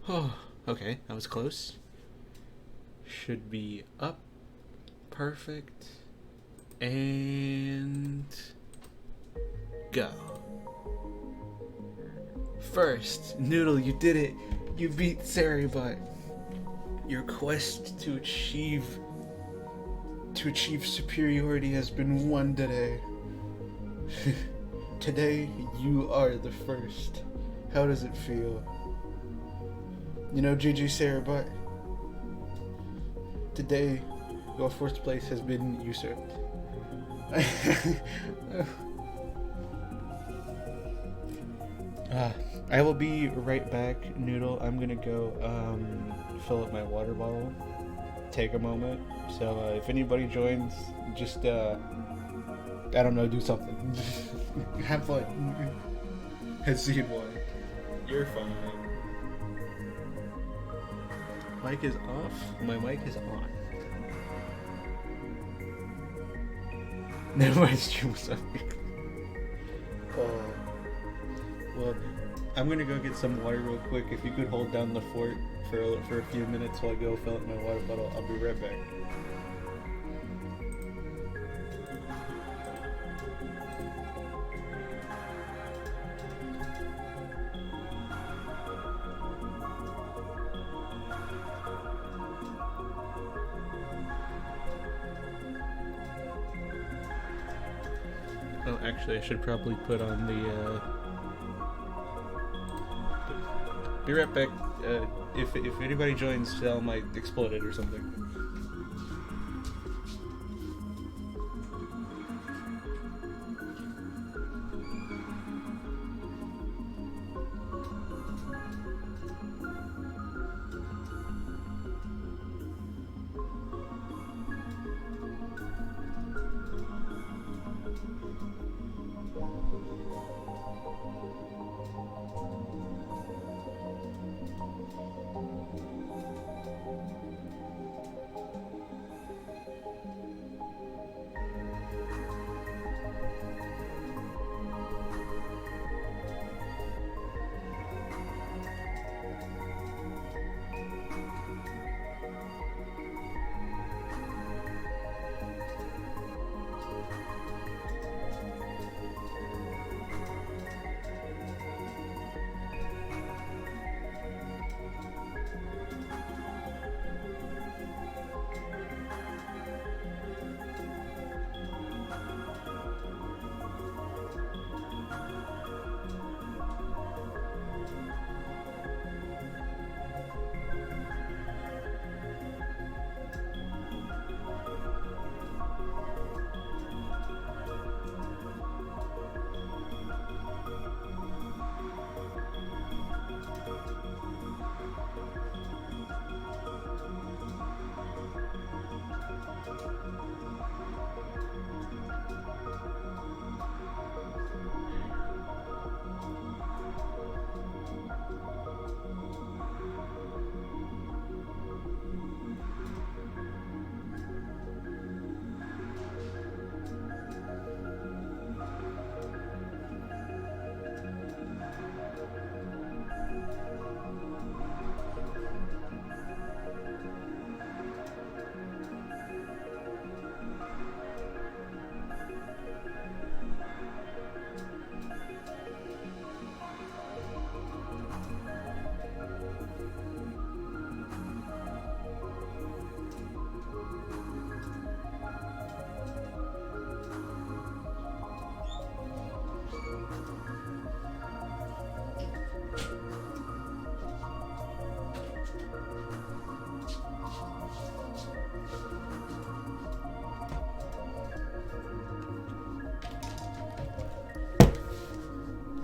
Oh, okay, that was close. Should be up. Perfect. And go. First, Noodle, you did it. You beat Saribut. Your quest to achieve superiority has been won today. Today, you are the first. How does it feel? You know, GG Saribut, today, your first place has been usurped. I will be right back, Noodle. I'm gonna go fill up my water bottle. Take a moment. So if anybody joins, just I don't know, do something. Have fun. See you, boy. You're fine. Mic is off. My mic is on. Never mind, stream was up. Well, I'm gonna go get some water real quick. If you could hold down the fort for a few minutes while I go fill up my water bottle, I'll be right back. Oh, actually, I should probably put on the. Be right back. If anybody joins, Cell might explode it or something.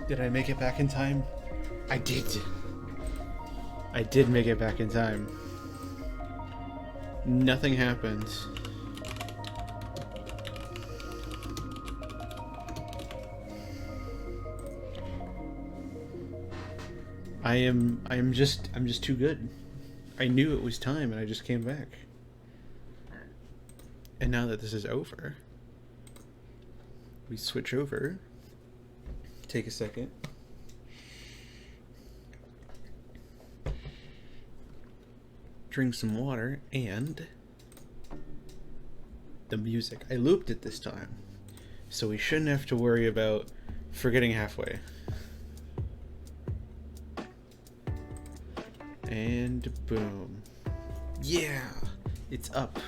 Did I make it back in time? I did. I did make it back in time. Nothing happened. I'm just too good. I knew it was time and I just came back. And now that this is over, we switch over. Take a second. drink some water, and the music. I looped it this time, so we shouldn't have to worry about forgetting halfway. And boom. Yeah! It's up.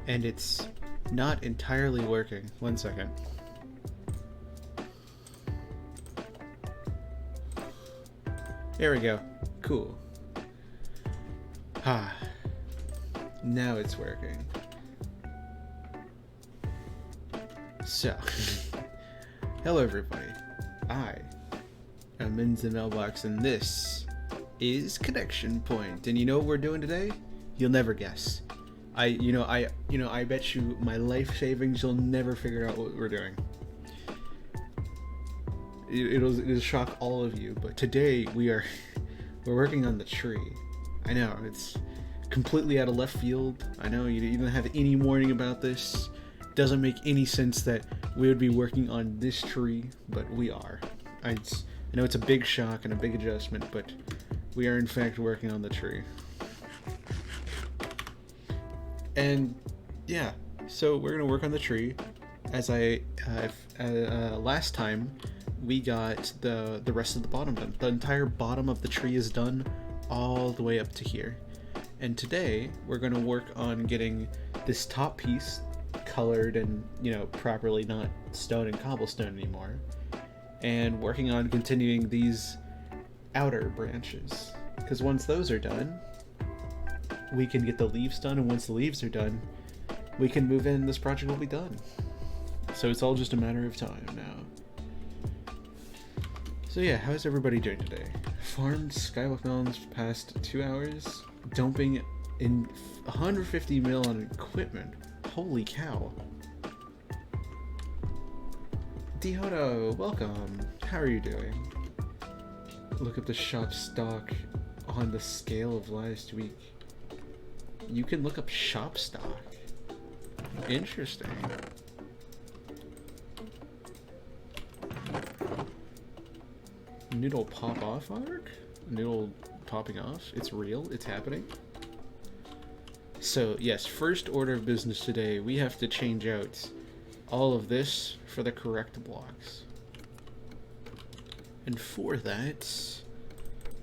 And it's not entirely working. 1 second. There we go. Cool. Ah. Now it's working. So. Hello everybody. I am in the mailbox, and this is Connection Point. And you know what we're doing today? You'll never guess. I bet you my life savings you'll never figure out what we're doing. It'll shock all of you, but today we're working on the tree. I know, it's completely out of left field. I know you didn't have any warning about this. Doesn't make any sense that we would be working on this tree, but we are. I know it's a big shock and a big adjustment, but we are in fact working on the tree. And yeah, so we're gonna work on the tree. As last time we got the rest of the bottom done. The entire bottom of the tree is done, all the way up to here. And today we're gonna work on getting this top piece colored and properly, not stone and cobblestone anymore, and working on continuing these outer branches, because once those are done we can get the leaves done, and once the leaves are done we can move in. This project will be done, so it's all just a matter of time now. So yeah, how's everybody doing today? Farmed skywalk melons past 2 hours, dumping in 150 mil on equipment. Holy cow. Dihodo, welcome. How are you doing? Look up the shop stock on the scale of last week. You can look up shop stock. Interesting. Noodle pop off arc? Noodle popping off? It's real? It's happening? So yes, first order of business today, we have to change out all of this for the correct blocks. And for that,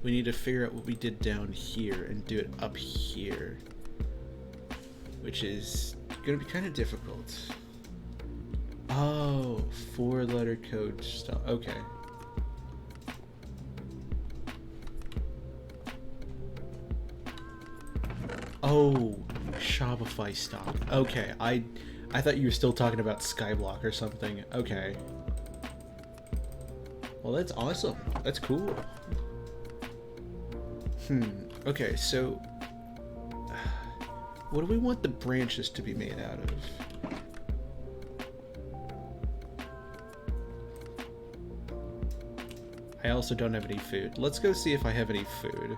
we need to figure out what we did down here and do it up here, which is going to be kind of difficult. Oh, 4-letter code stuff. Okay. Oh, Shopify stock. Okay, I thought you were still talking about Skyblock or something. Okay. Well, that's awesome. That's cool. Okay, so what do we want the branches to be made out of? I also don't have any food. Let's go see if I have any food.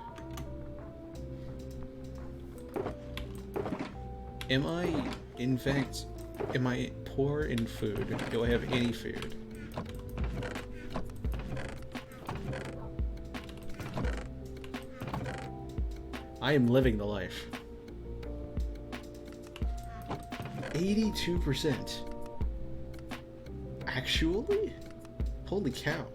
Am I poor in food? Do I have any food? I am living the life. 82%. Actually? Holy cow.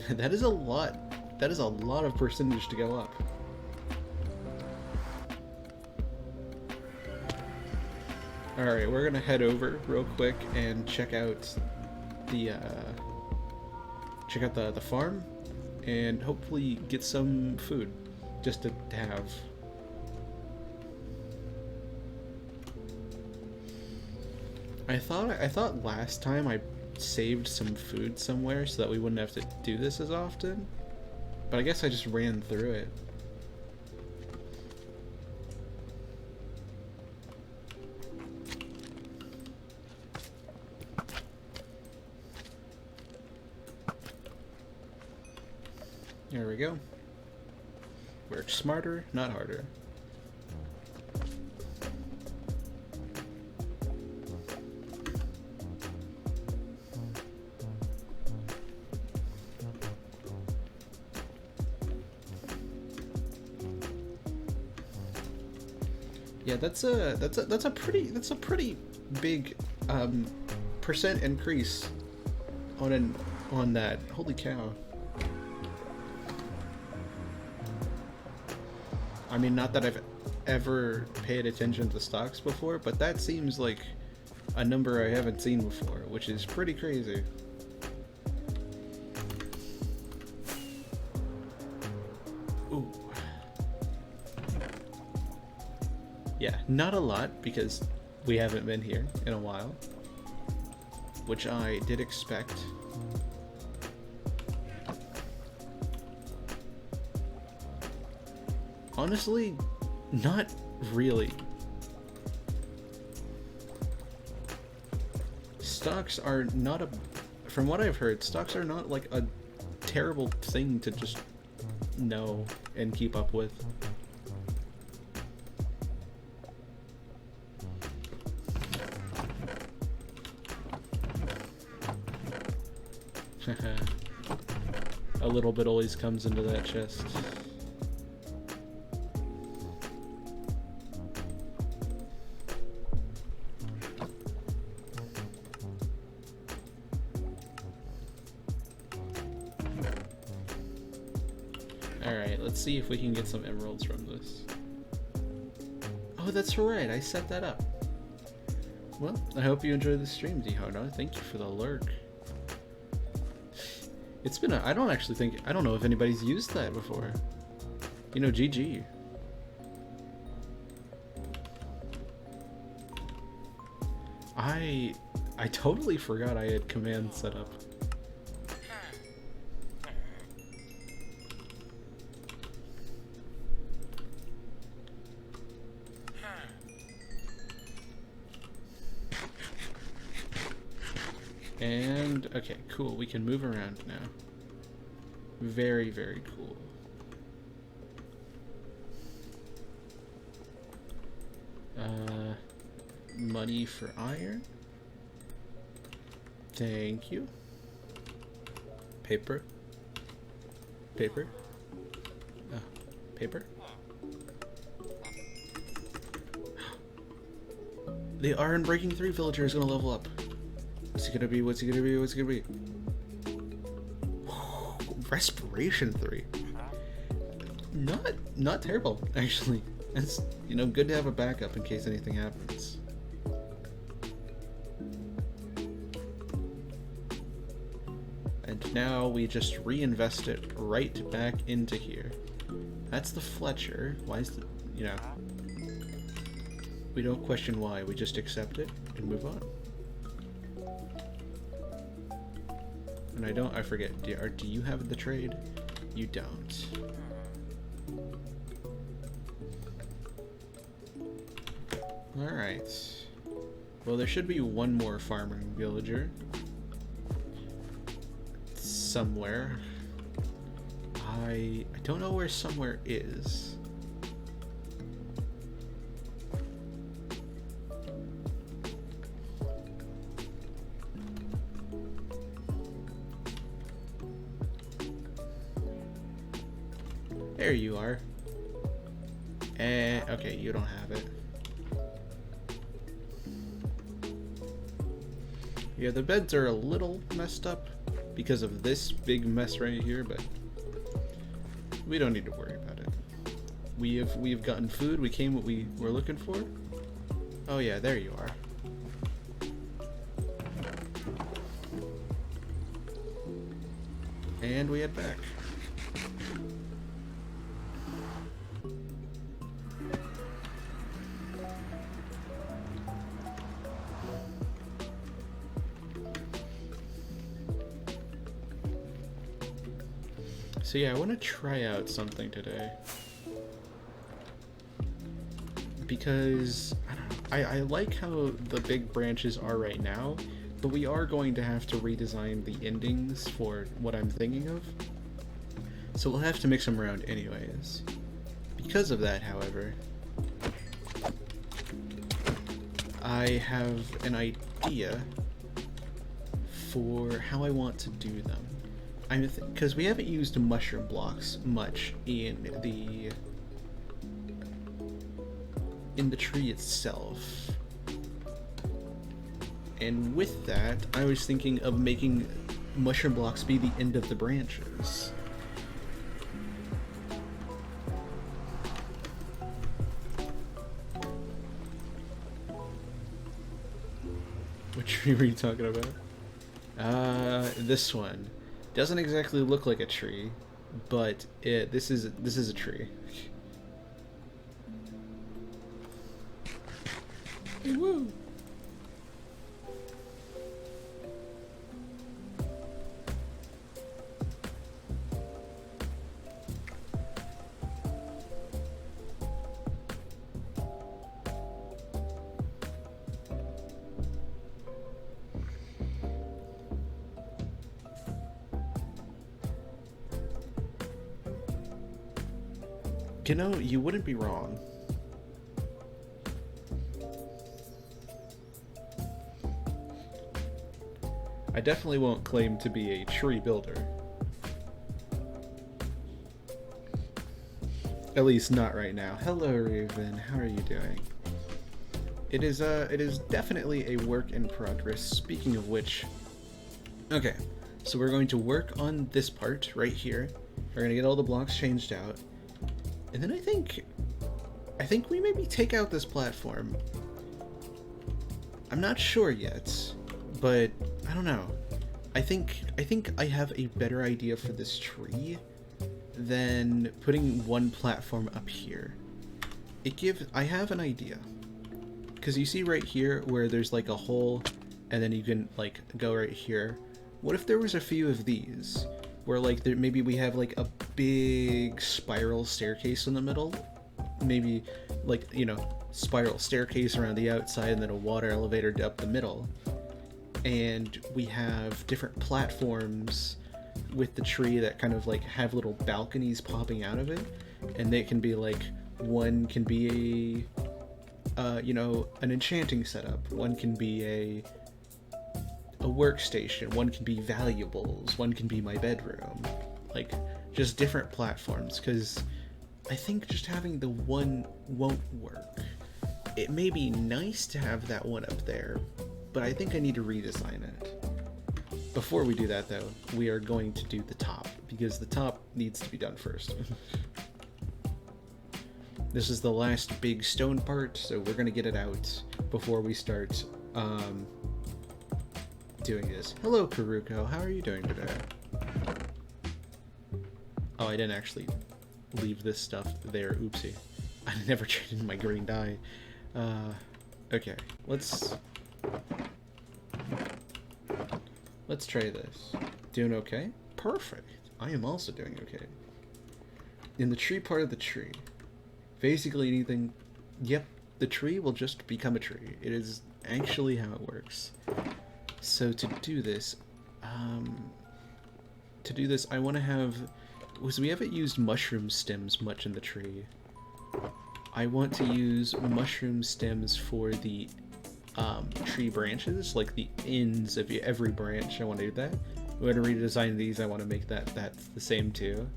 That is a lot. That is a lot of percentage to go up. Alright, we're gonna head over real quick and check out the farm and hopefully get some food just to have. I thought last time I saved some food somewhere so that we wouldn't have to do this as often, but I guess I just ran through it. There we go. Work smarter, not harder. Yeah, that's a pretty big percent increase on that. Holy cow. I mean, not that I've ever paid attention to stocks before, but that seems like a number I haven't seen before, which is pretty crazy. Ooh. Yeah, not a lot, because we haven't been here in a while, which I did expect. Honestly, not really. Stocks are not a... From what I've heard, stocks are not like a terrible thing to just know and keep up with. A little bit always comes into that chest. Alright, let's see if we can get some emeralds from this. Oh, that's right, I set that up. Well, I hope you enjoyed the stream, Dihono. Thank you for the lurk. It's been I don't know if anybody's used that before. You know, GG. I totally forgot I had command set up. And, okay, cool, we can move around now. Very, very cool. Money for iron. Thank you. Paper. Paper. Oh, paper. The Iron Breaking 3 villager is gonna level up. What's he gonna be? What's he gonna be? What's he gonna be? Respiration 3. Not terrible, actually. It's, you know, good to have a backup in case anything happens. And now we just reinvest it right back into here. That's the Fletcher. Why is the, you know, we don't question why, we just accept it and move on. And I forget, do you have the trade? You don't. Alright. Well, there should be one more farming villager. Somewhere. I don't know where somewhere is. There you are. Okay, you don't have it. Yeah, the beds are a little messed up because of this big mess right here, but we don't need to worry about it. We have gotten food. We came what we were looking for. Oh yeah, there you are. And we head back. So yeah, I want to try out something today. Because, I don't know, I like how the big branches are right now, but we are going to have to redesign the endings for what I'm thinking of. So we'll have to mix them around anyways. Because of that, however, I have an idea for how I want to do them. Because we haven't used mushroom blocks much in the in the tree itself. And with that, I was thinking of making mushroom blocks be the end of the branches. What tree were you talking about? This one. Doesn't exactly look like a tree, but this is a tree. Woo! You know, you wouldn't be wrong. I definitely won't claim to be a tree builder. At least not right now. Hello, Raven. How are you doing? It is definitely a work in progress. Speaking of which, okay, so we're going to work on this part right here. We're gonna get all the blocks changed out. And then I think we maybe take out this platform. I'm not sure yet, but I don't know. I think I have a better idea for this tree than putting one platform up here. I have an idea. Because you see right here where there's like a hole and then you can like go right here. What if there was a few of these? Where like maybe we have like a big spiral staircase in the middle, maybe like, you know, spiral staircase around the outside and then a water elevator up the middle, and we have different platforms with the tree that kind of like have little balconies popping out of it, and they can be like, one can be a you know, an enchanting setup, one can be a workstation, one can be valuables, one can be my bedroom, like just different platforms, because I think just having the one won't work. It may be nice to have that one up there, but I think I need to redesign it. Before we do that though, we are going to do the top, because the top needs to be done first. This is the last big stone part, so we're gonna get it out before we start doing this. Hello, Karuko. How are you doing today? Oh, I didn't actually leave this stuff there. Oopsie. I never traded my green dye. Okay. Let's try this. Doing okay? Perfect. I am also doing okay. In the tree part of the tree, basically anything... Yep, the tree will just become a tree. It is actually how it works. So to do this, I want to have, because we haven't used mushroom stems much in the tree. I want to use mushroom stems for the tree branches, like the ends of every branch. I want to do that. We're going to redesign these. I want to make that's the same too.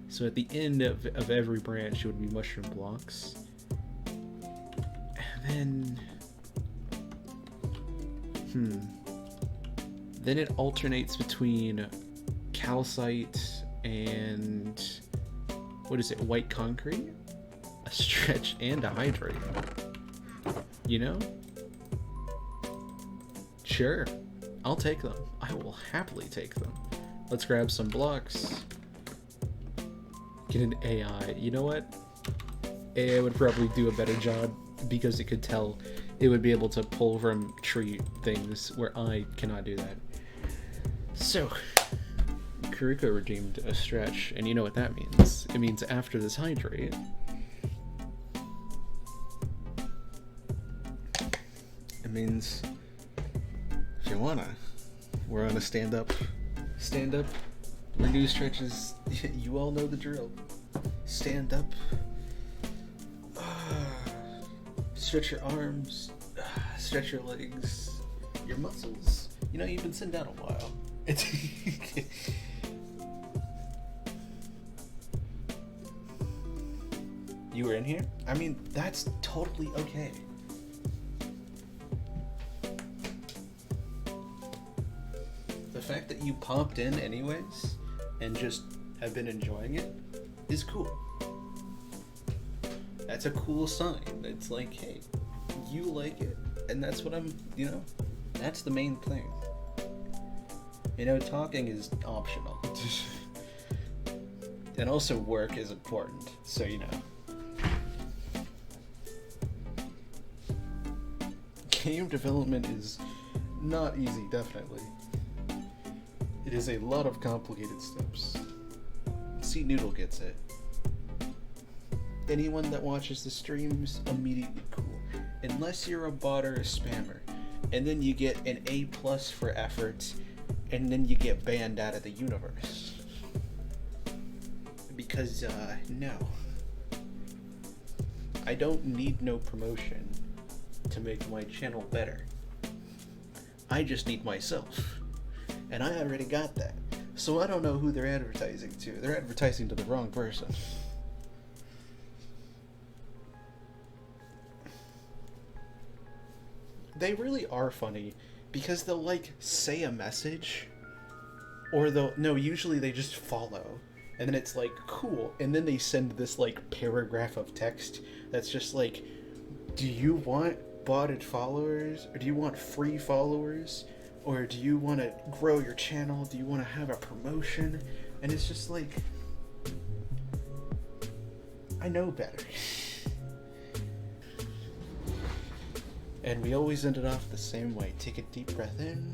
So at the end of every branch, it would be mushroom blocks. And then it alternates between calcite and, what is it, white concrete? A stretch and a hydrate. You know? Sure. I'll take them. I will happily take them. Let's grab some blocks. Get an AI. You know what? AI would probably do a better job because it could tell. It would be able to pull from tree things where I cannot do that. So, Karuko redeemed a stretch, and you know what that means. It means after this hydrate, it means if you wanna, we're on a stand up, renew stretches. You all know the drill. Stand up, stretch your arms, stretch your legs, your muscles. You know, you've been sitting down a while. It's You were in here? I mean, that's totally okay. The fact that you popped in anyways and just have been enjoying it is cool. That's a cool sign. It's like, hey, you like it, and that's what I'm, that's the main thing. Talking is optional. And also work is important, so Game development is not easy, definitely. It is a lot of complicated steps. See, Noodle gets it. Anyone that watches the streams, immediately cool. Unless you're a bot or a spammer. And then you get an A+ for effort, and then you get banned out of the universe. Because, no. I don't need no promotion to make my channel better. I just need myself. And I already got that. So I don't know who they're advertising to. They're advertising to the wrong person. They really are funny because they'll say a message, or usually they just follow, and then it's cool, and then they send this paragraph of text that's just do you want botted followers, or do you want free followers, or do you want to grow your channel, do you want to have a promotion? And it's just I know better. And we always ended off the same way. Take a deep breath in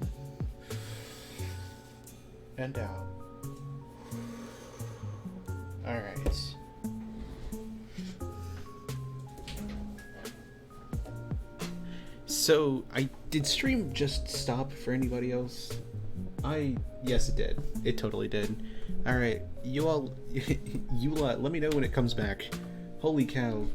and out. Alright. So, did stream just stop for anybody else? Yes it did. It totally did. Alright, you all, let me know when it comes back. Holy cow.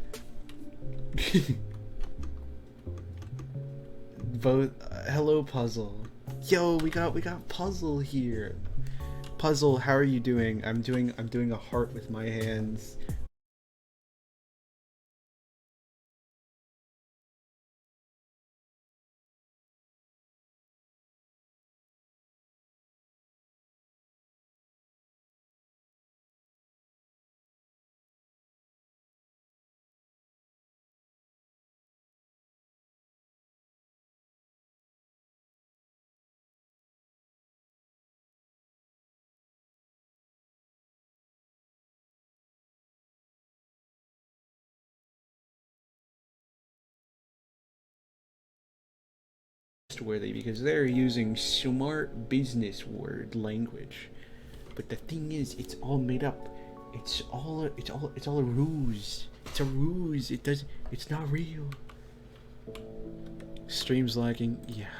Hello Puzzle. Yo, we got Puzzle here. Puzzle, how are you doing? I'm doing a heart with my hands. Worthy because they're using smart business word language, but the thing is, it's all made up. It's all a ruse. It's a ruse. It's not real. Stream's lagging. Yeah,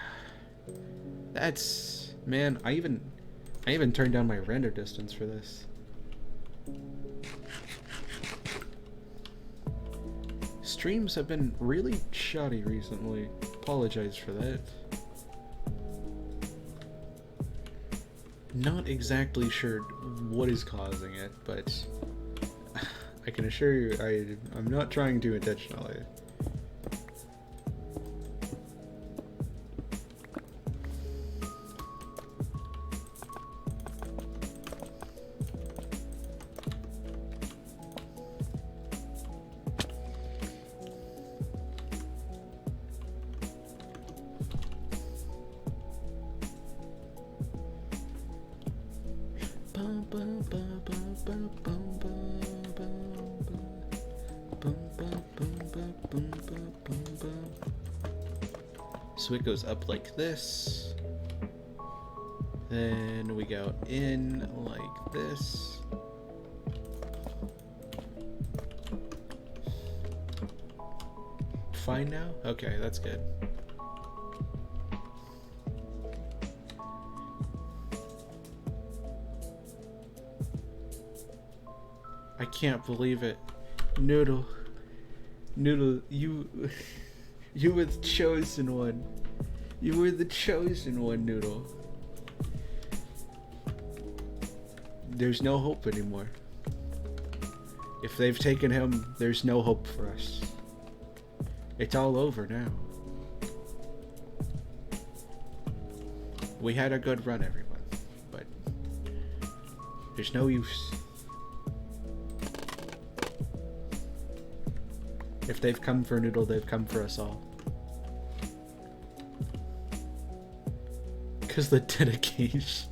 that's, man. I even turned down my render distance for this. Streams have been really shoddy recently. Apologize for that. Not exactly sure what is causing it, but I can assure you I'm not trying to intentionally. So it goes up like this, then we go in like this. Fine now? Okay, that's good. I can't believe it. Noodle, you were the chosen one. You were the chosen one, Noodle. There's no hope anymore. If they've taken him, there's no hope for us. It's all over now. We had a good run, everyone, but there's no use. If they've come for Noodle, they've come for us all. Because the dedication.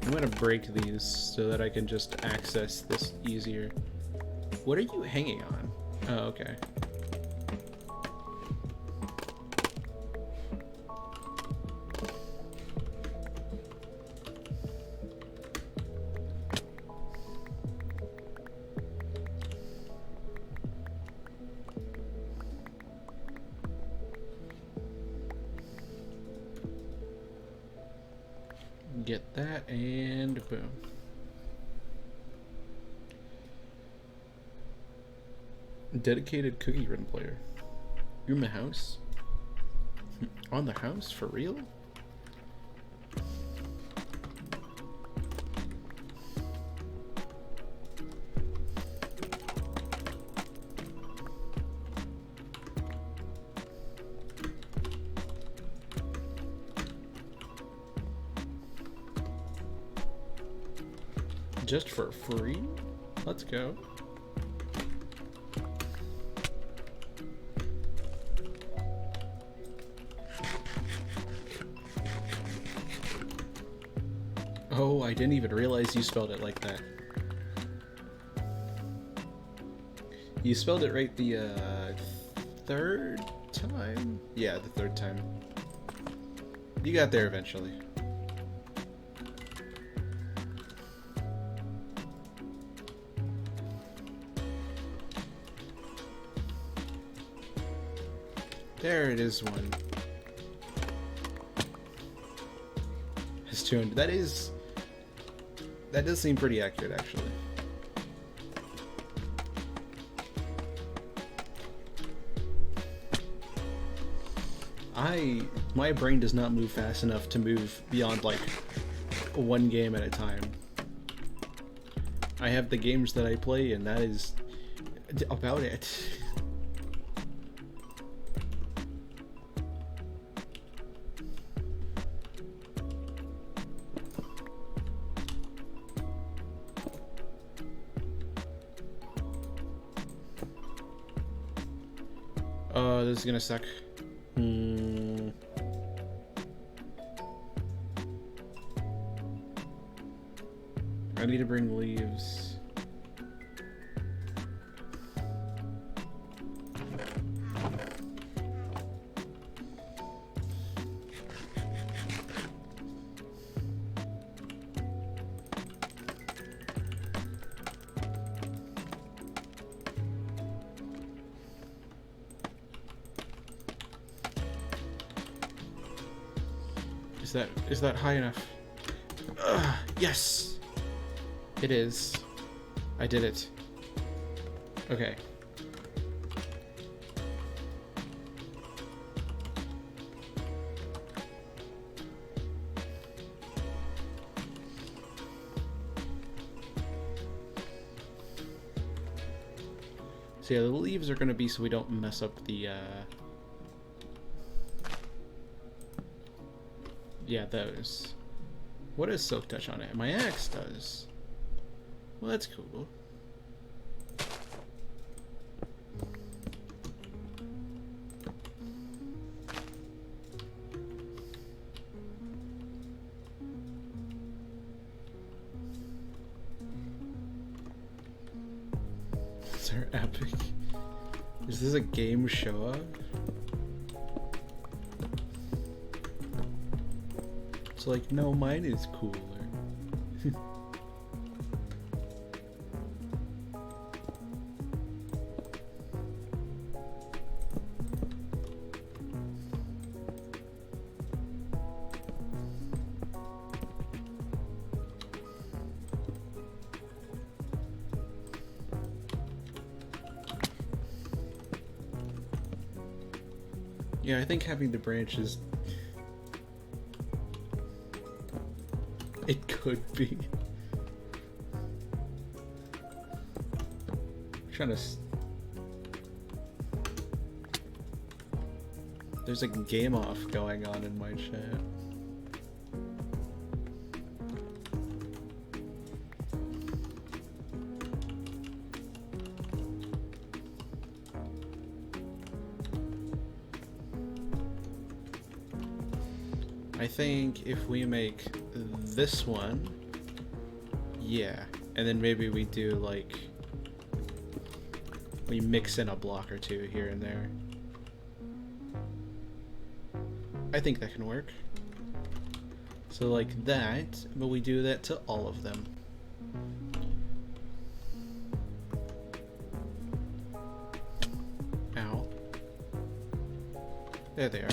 I'm gonna break these so that I can just access this easier. What are you hanging on? Oh, okay. Get that, and boom. Dedicated cookie run player. You're in the house? On the house? For real? Just for free? Let's go. Oh, I didn't even realize you spelled it like that. You spelled it right the third time? Yeah, the third time. You got there eventually. There it is, one. It's 200. That does seem pretty accurate, actually. My brain does not move fast enough to move beyond like one game at a time. I have the games that I play, and that is about it. This is gonna suck. I need to bring leaves. Is that high enough? Yes! It is. I did it. Okay. So yeah, the leaves are gonna be so we don't mess up the yeah, those. What does Silk Touch on it? My axe does. Well, that's cool. Is there epic? Is this a game show up? It's like, no, mine is cooler. Yeah, I think having the branches It could be. Trying to. There's a game off going on in my chat. I think if we make this one, yeah, and then maybe we do like, we mix in a block or two here and there. I think that can work. So like that, but we do that to all of them. Ow. There they are.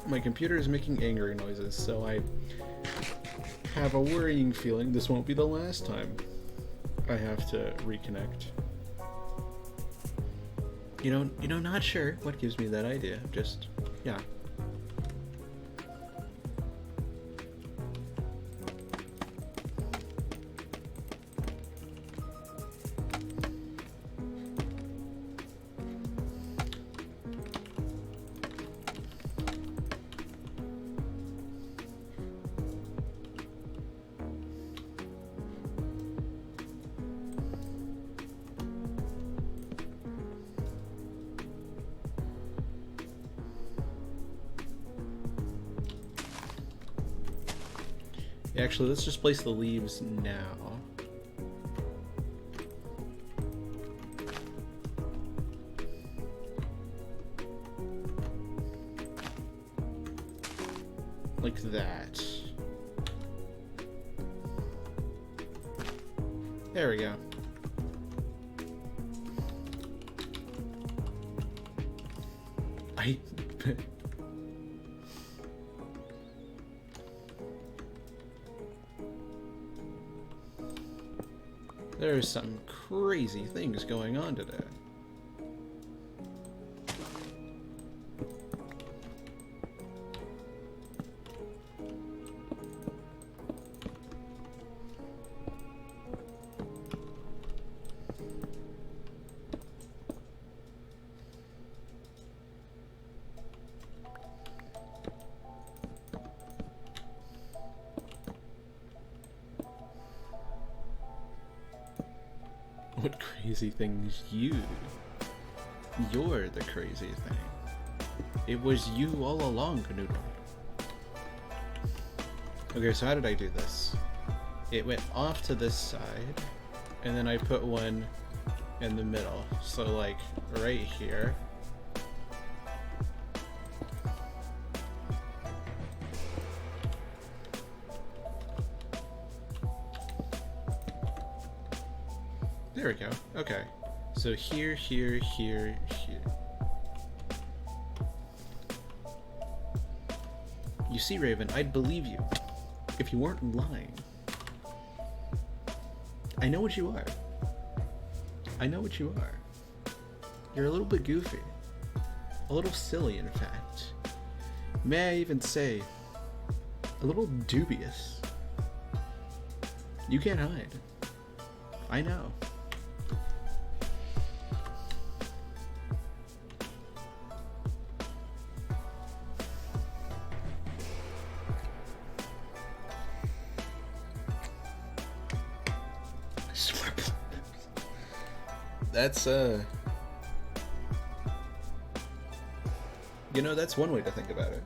My computer is making angry noises, so I have a worrying feeling this won't be the last time I have to reconnect. You know, not sure what gives me that idea. Just, yeah. Actually, let's just place the leaves now. Like that. There we go. There's some crazy things going on today. What crazy things you? You're the crazy thing. It was you all along, Canoodle. Okay, so how did I do this? It went off to this side, and then I put one in the middle. So like right here. There we go. Okay. So here, here, here, here. You see, Raven, I'd believe you if you weren't lying. I know what you are. I know what you are. You're a little bit goofy. A little silly, in fact. May I even say, a little dubious. You can't hide. I know. That's you know, that's one way to think about it.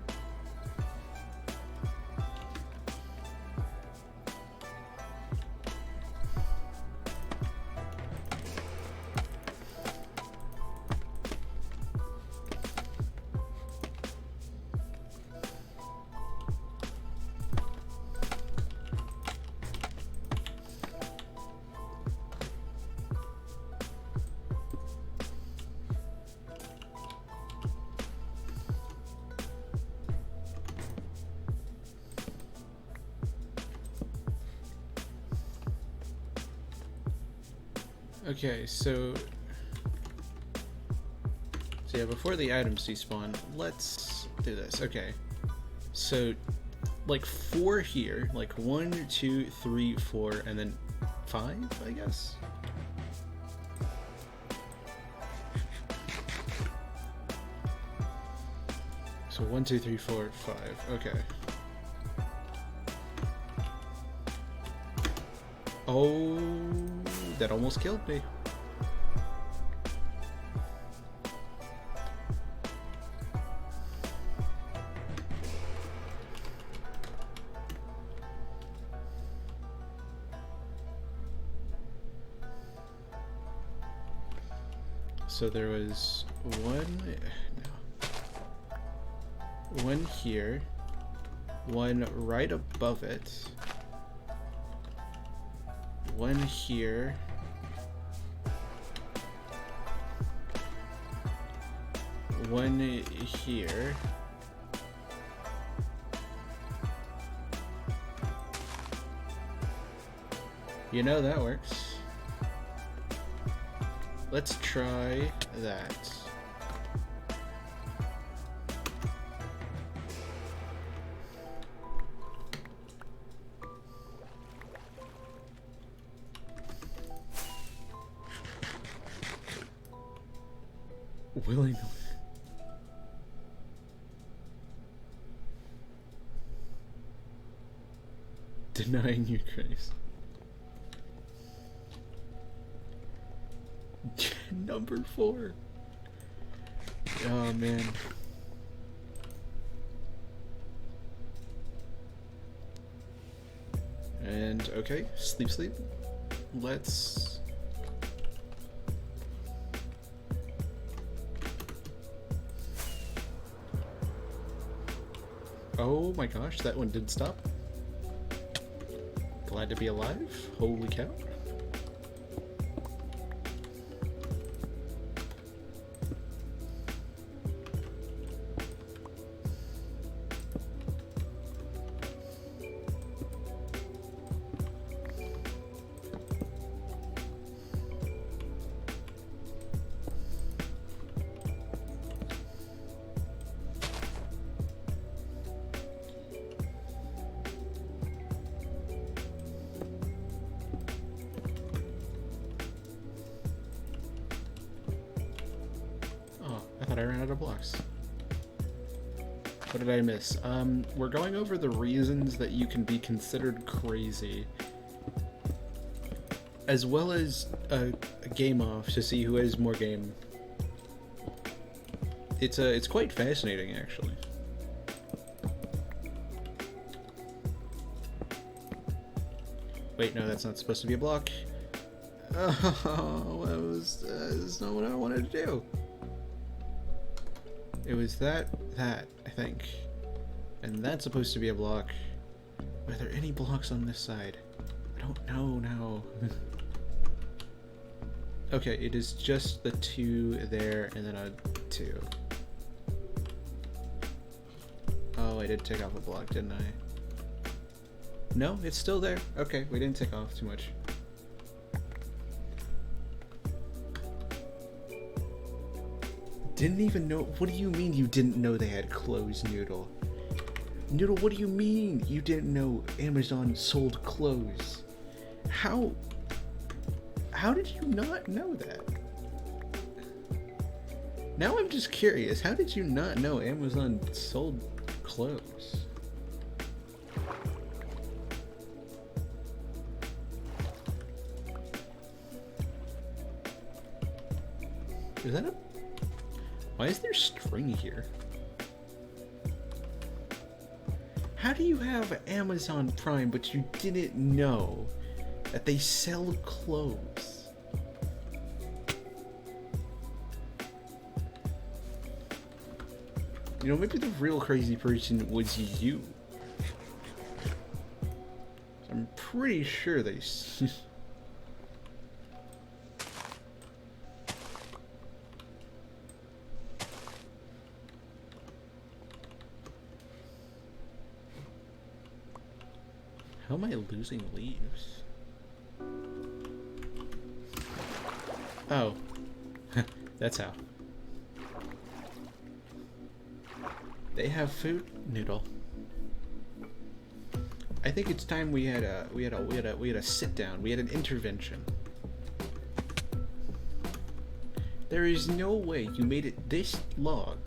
Okay, so So yeah, before the items despawn, let's do this. Okay. So, like 4 here, like 1, 2, 3, 4, and then 5, I guess? So 1, 2, 3, 4, 5. Okay. Oh, that almost killed me. So there was one here, one right above it, one here, one here, you know that works. Let's try that. Willingly. Denying you grace. Number 4. Oh man. And okay, sleep. Let's oh my gosh, that one didn't stop. Glad to be alive. Holy cow. I thought I ran out of blocks. What did I miss? We're going over the reasons that you can be considered crazy, as well as a game off to see who has more game. It's quite fascinating, actually. Wait, no, that's not supposed to be a block. Oh, that's not what I wanted to do. It was that, I think. And that's supposed to be a block. Are there any blocks on this side? I don't know now. Okay, it is just the 2 there and then a 2. Oh, I did take off a block, didn't I? No, it's still there. Okay, we didn't take off too much. Didn't even know. What do you mean you didn't know they had clothes, Noodle? Noodle, what do you mean you didn't know Amazon sold clothes? How did you not know that? Now I'm just curious. How did you not know Amazon sold clothes? Is that a... Why is there string here? How do you have Amazon Prime but you didn't know that they sell clothes? You know, maybe the real crazy person was you. I'm pretty sure they... How am I losing leaves? Oh. That's how. They have food, Noodle. I think it's time we had a sit down. We had an intervention. There is no way you made it this long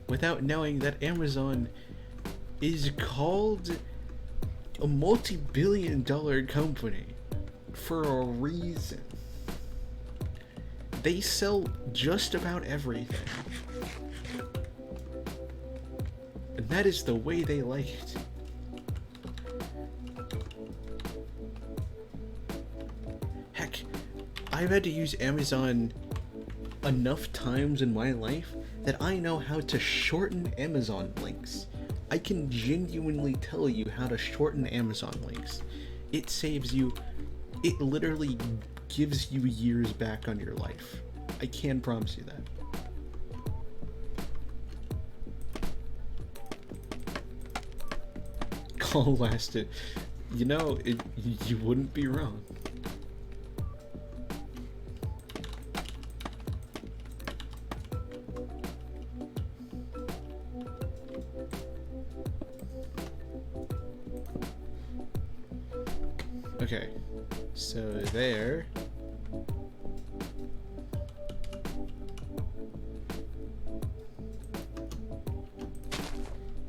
without knowing that Amazon is called a multi-billion-dollar company for a reason. They sell just about everything. And that is the way they like it. Heck, I've had to use Amazon enough times in my life that I know how to shorten Amazon links. I can genuinely tell you how to shorten Amazon links. It saves you, it literally gives you years back on your life. I can promise you that. Call lasted. You know, you wouldn't be wrong. Okay, so there.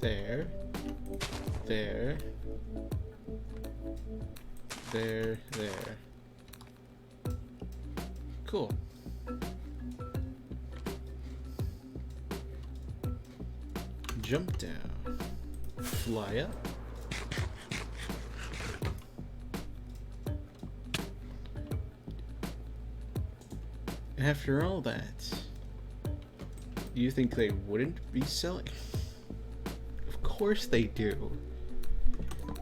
There. There. There. There. Cool. Jump down. Fly up. After all that, do you think they wouldn't be selling? Of course they do.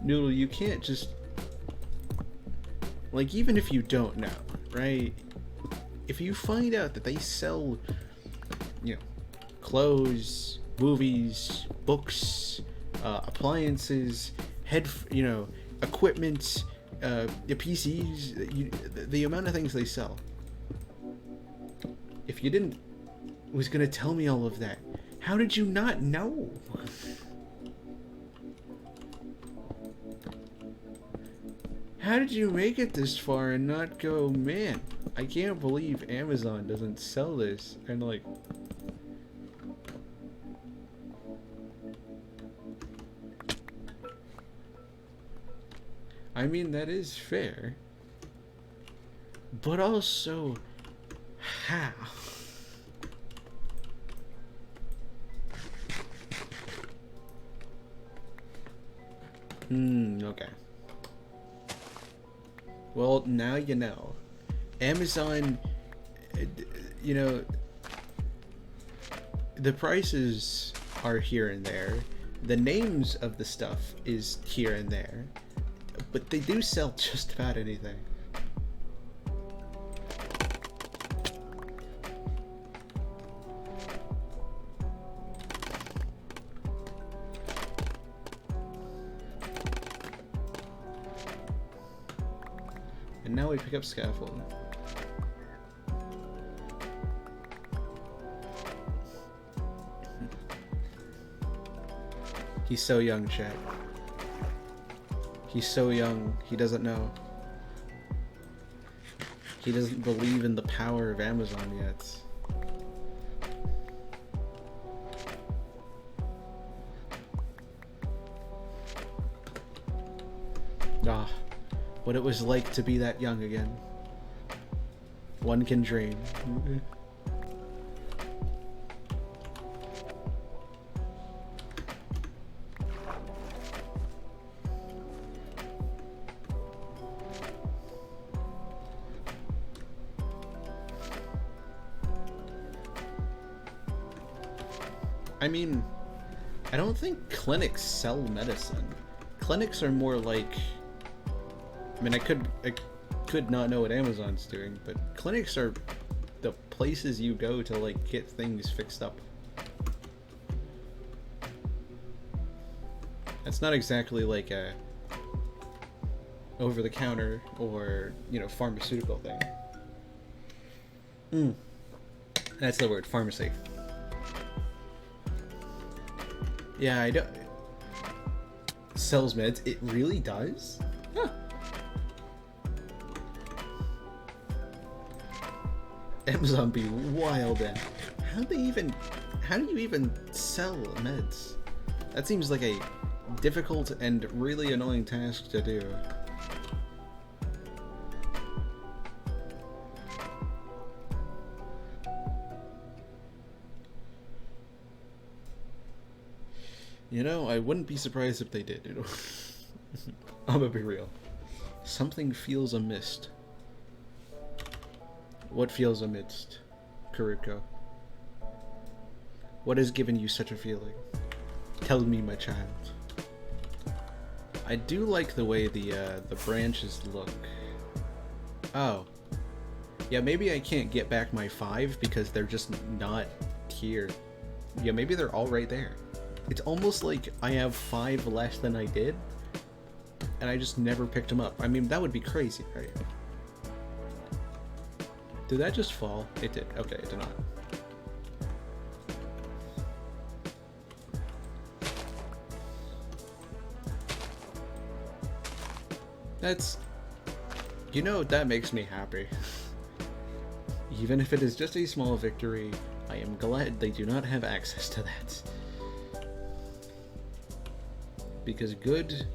Noodle, you can't just... Like, even if you don't know, right? If you find out that they sell, you know, clothes, movies, books, appliances, equipment, PCs, the amount of things they sell. If you was gonna tell me all of that, how did you not know? How did you make it this far and not go, man, I can't believe Amazon doesn't sell this, and like... I mean, that is fair. But also, how? Okay. Well, now you know. Amazon, you know, the prices are here and there. The names of the stuff is here and there. But they do sell just about anything. And now we pick up scaffold. He's so young, chat. He's so young, he doesn't know. He doesn't believe in the power of Amazon yet. Ah, what it was like to be that young again. One can dream. I mean, I don't think clinics sell medicine. Clinics are more like, I mean, I could not know what Amazon's doing, but clinics are the places you go to like get things fixed up. That's not exactly like a over-the-counter or, you know, pharmaceutical thing. That's the word, pharmacy. Yeah, I don't. Sells meds. It really does? Huh. Amazon be wild then. How do you even sell meds? That seems like a difficult and really annoying task to do. You know, I wouldn't be surprised if they did, you know. I'm gonna be real. Something feels amiss. What feels amiss, Karuko? What has given you such a feeling? Tell me, my child. I do like the way the branches look. Oh. Yeah, maybe I can't get back my 5 because they're just not here. Yeah, maybe they're all right there. It's almost like I have 5 less than I did, and I just never picked them up. I mean, that would be crazy, right? Did that just fall? It did. Okay, it did not. That's... You know, that makes me happy. Even if it is just a small victory, I am glad they do not have access to that. Because good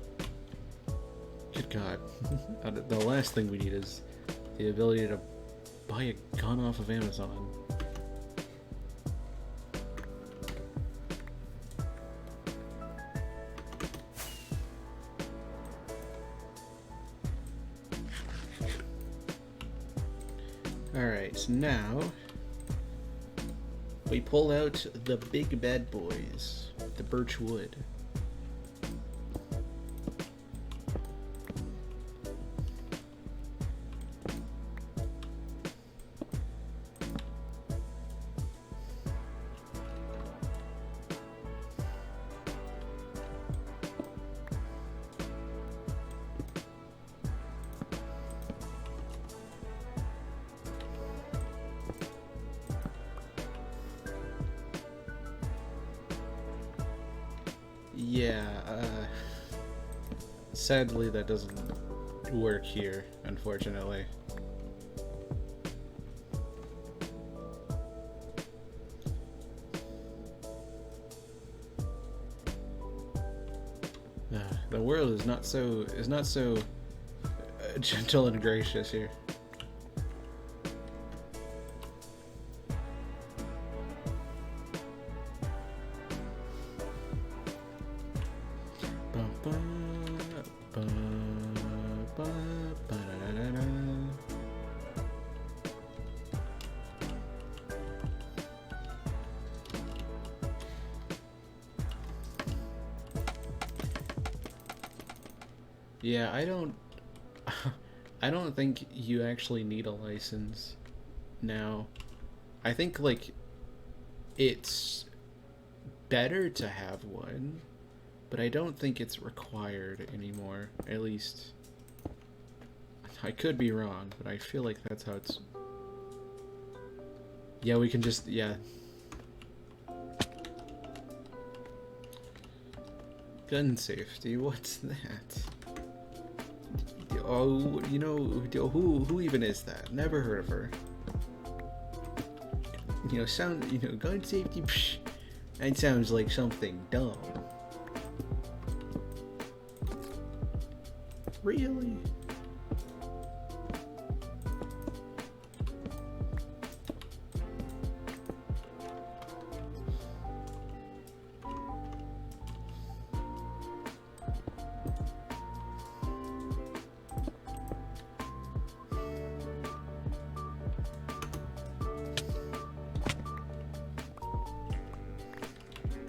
God, the last thing we need is the ability to buy a gun off of Amazon. Alright, so now we pull out the big bad boys, the birch wood. Yeah, sadly that doesn't work here, unfortunately. The world is not so gentle and gracious here. Yeah, I don't think you actually need a license now. I think, like, it's better to have one, but I don't think it's required anymore. At least, I could be wrong, but I feel like that's how it's... Yeah, we can just, yeah. Gun safety, what's that? Oh, you know, who even is that? Never heard of her. You know, gun safety, psh, that sounds like something dumb. Really?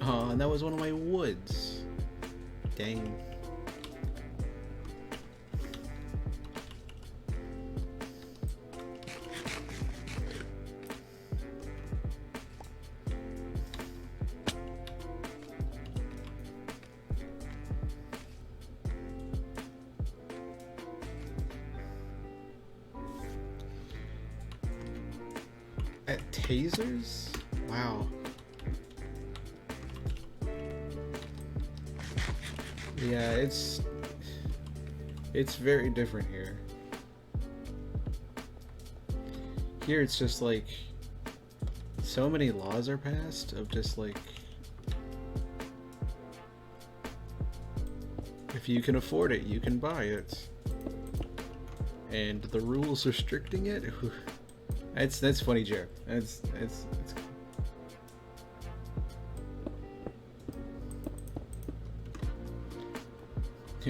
Oh, and that was one of my woods. Dang. At tasers? Wow. Yeah, it's very different here. Here it's just like so many laws are passed of just like, if you can afford it, you can buy it. And the rules restricting it, that's funny joke. It's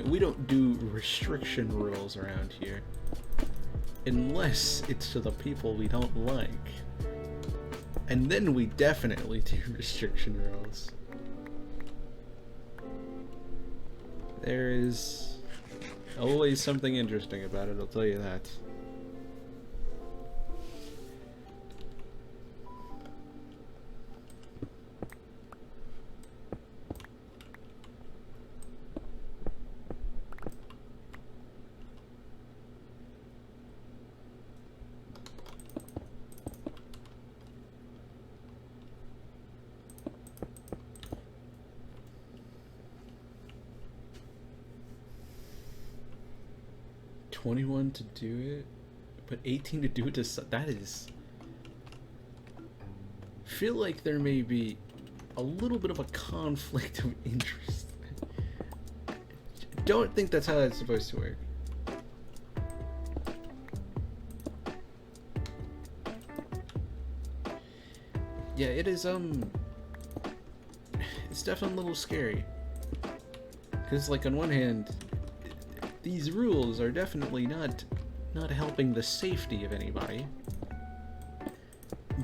we don't do restriction rules around here unless it's to the people we don't like. And then we definitely do restriction rules. There is always something interesting about it, I'll tell you that. $21 to do it, but $18 to do it to that is. Feel like there may be a little bit of a conflict of interest. Don't think that's how that's supposed to work. Yeah, it is it's definitely a little scary. Cause like on one hand, these rules are definitely not helping the safety of anybody,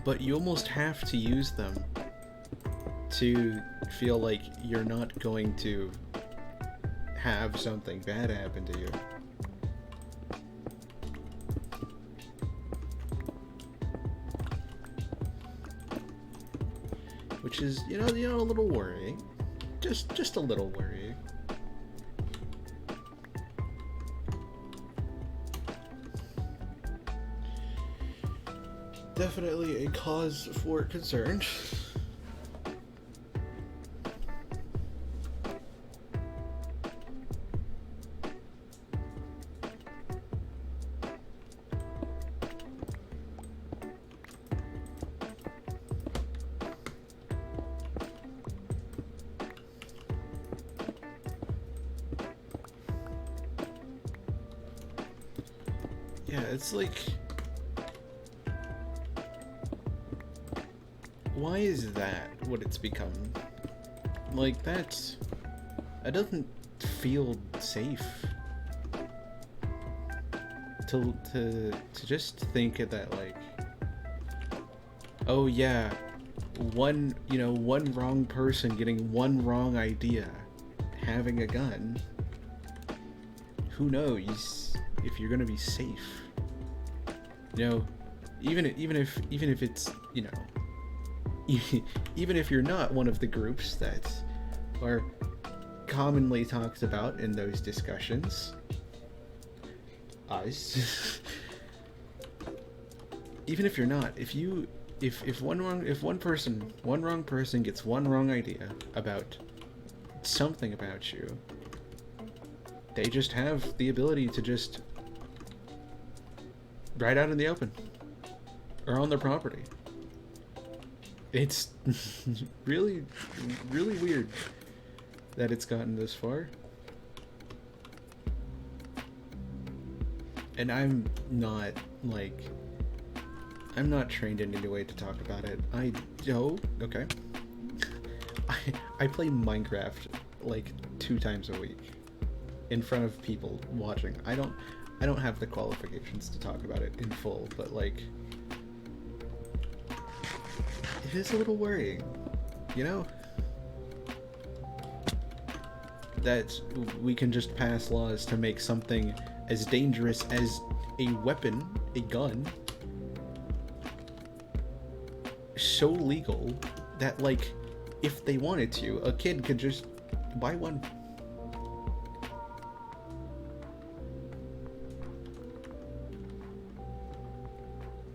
but you almost have to use them to feel like you're not going to have something bad happen to you. Which is, you know, a little worrying. Just a little worrying. Definitely a cause for concern. Yeah, it's like, why is that what it's become? Like, that doesn't feel safe. To just think that, like, oh yeah, one wrong person getting one wrong idea, having a gun, who knows if you're gonna be safe. You know, even if it's, you know, even if you're not one of the groups that are commonly talked about in those discussions, us, even if you're not, if one wrong person gets one wrong idea about something about you, they just have the ability to just right out in the open or on their property. It's really, really weird that it's gotten this far. And I'm not trained in any way to talk about it. Okay. I play Minecraft like 2 times a week in front of people watching. I don't have the qualifications to talk about it in full, but like, it is a little worrying, you know? That we can just pass laws to make something as dangerous as a weapon, a gun, so legal that, like, if they wanted to, a kid could just buy one.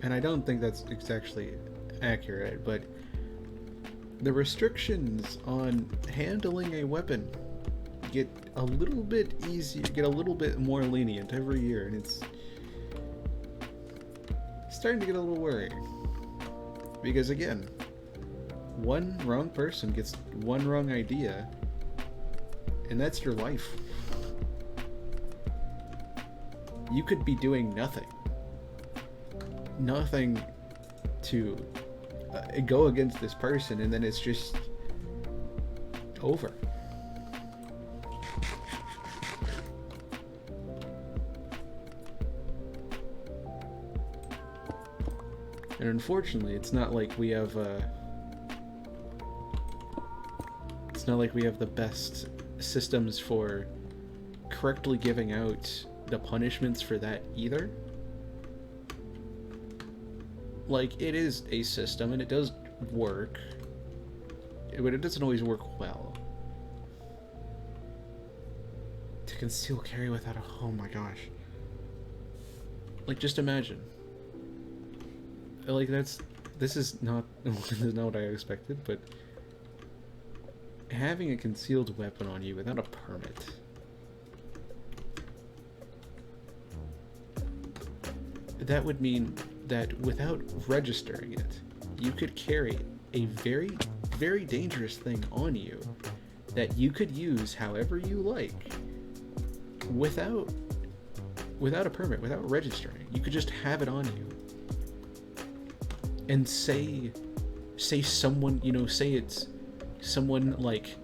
And I don't think that's exactly accurate, but the restrictions on handling a weapon get a little bit easier, get a little bit more lenient every year, and it's starting to get a little worrying. Because again, one wrong person gets one wrong idea, and that's your life. You could be doing nothing to go against this person, and then it's just over. And unfortunately, it's not like we have the best systems for correctly giving out the punishments for that either. Like, it is a system and it does work, but it doesn't always work well. To conceal carry without a... oh my gosh. Like, just imagine. Like, this is not what I expected, but having a concealed weapon on you without a permit. That would mean that without registering it, you could carry a very, very dangerous thing on you that you could use however you like without a permit, without registering. You could just have it on you. And say someone, say it's someone, like,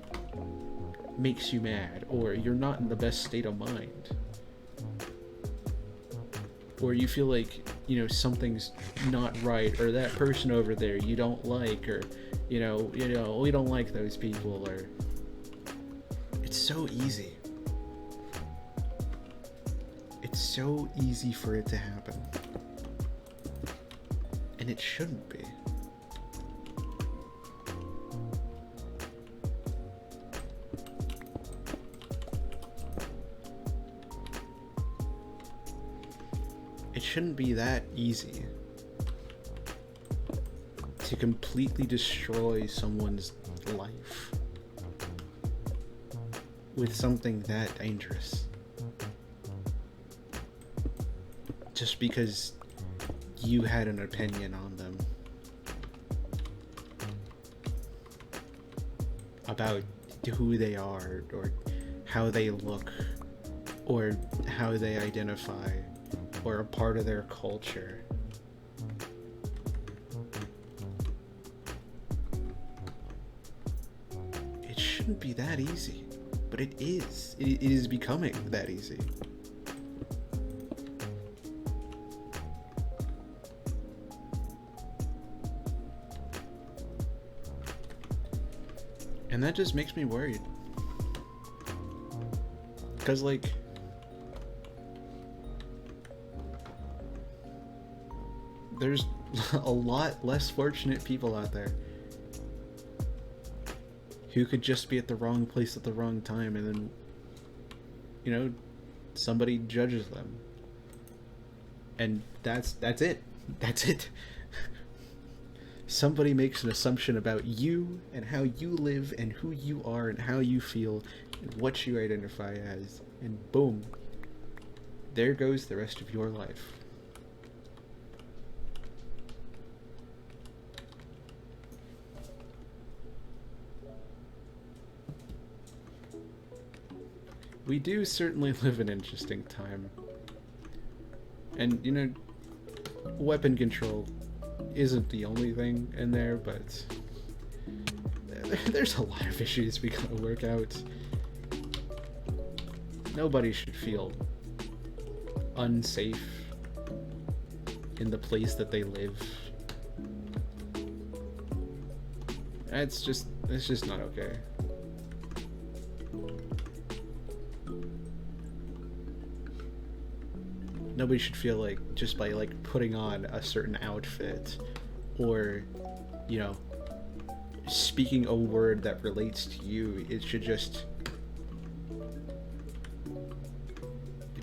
makes you mad, or you're not in the best state of mind, or you feel like, something's not right, or that person over there you don't like, or, we don't like those people, or... It's so easy. It's so easy for it to happen. And it shouldn't be. It shouldn't be that easy to completely destroy someone's life with something that dangerous. Just because you had an opinion on them about who they are, or how they look, or how they identify, or a part of their culture. It shouldn't be that easy, but it is. It is becoming that easy. And that just makes me worried. Because, like, there's a lot less fortunate people out there who could just be at the wrong place at the wrong time, and then, somebody judges them. And that's it. That's it. Somebody makes an assumption about you and how you live and who you are and how you feel and what you identify as, and boom, there goes the rest of your life. We do certainly live in an interesting time. And, weapon control isn't the only thing in there, but there's a lot of issues we gotta work out. Nobody should feel unsafe in the place that they live. It's just not okay. Nobody should feel like, just by, like, putting on a certain outfit, or, speaking a word that relates to you, it should just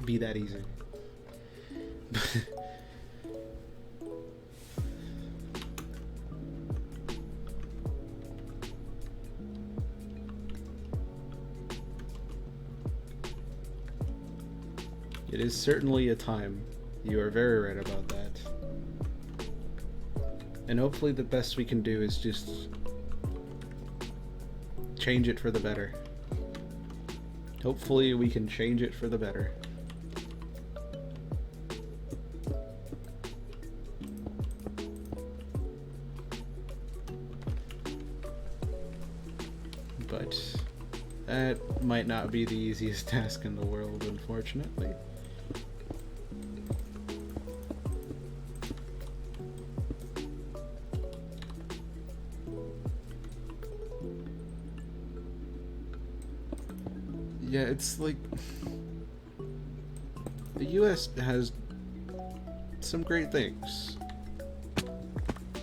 be that easy. It is certainly a time. You are very right about that. And hopefully the best we can do is just change it for the better. Hopefully we can change it for the better. But that might not be the easiest task in the world, unfortunately. Yeah, it's like the US has some great things.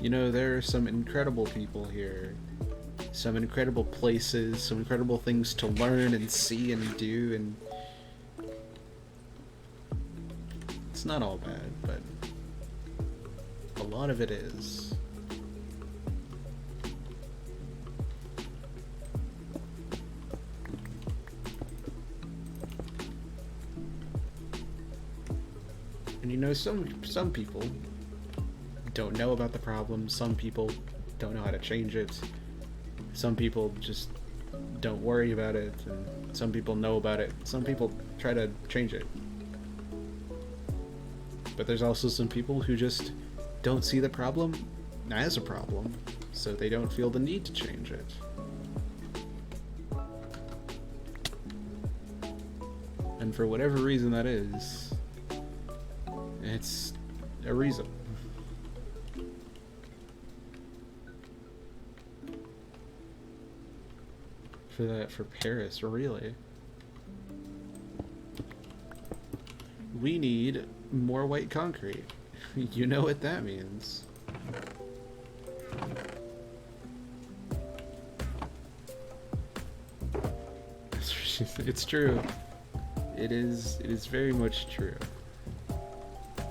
You know, there are some incredible people here, some incredible places, some incredible things to learn and see and do, and it's not all bad, but a lot of it is. And you know, some people don't know about the problem, some people don't know how to change it, some people just don't worry about it, and some people know about it, some people try to change it. But there's also some people who just don't see the problem as a problem, so they don't feel the need to change it. And for whatever reason that is, it's a reason. For Paris, really. We need more white concrete. You know what that means. It's true. It is very much true.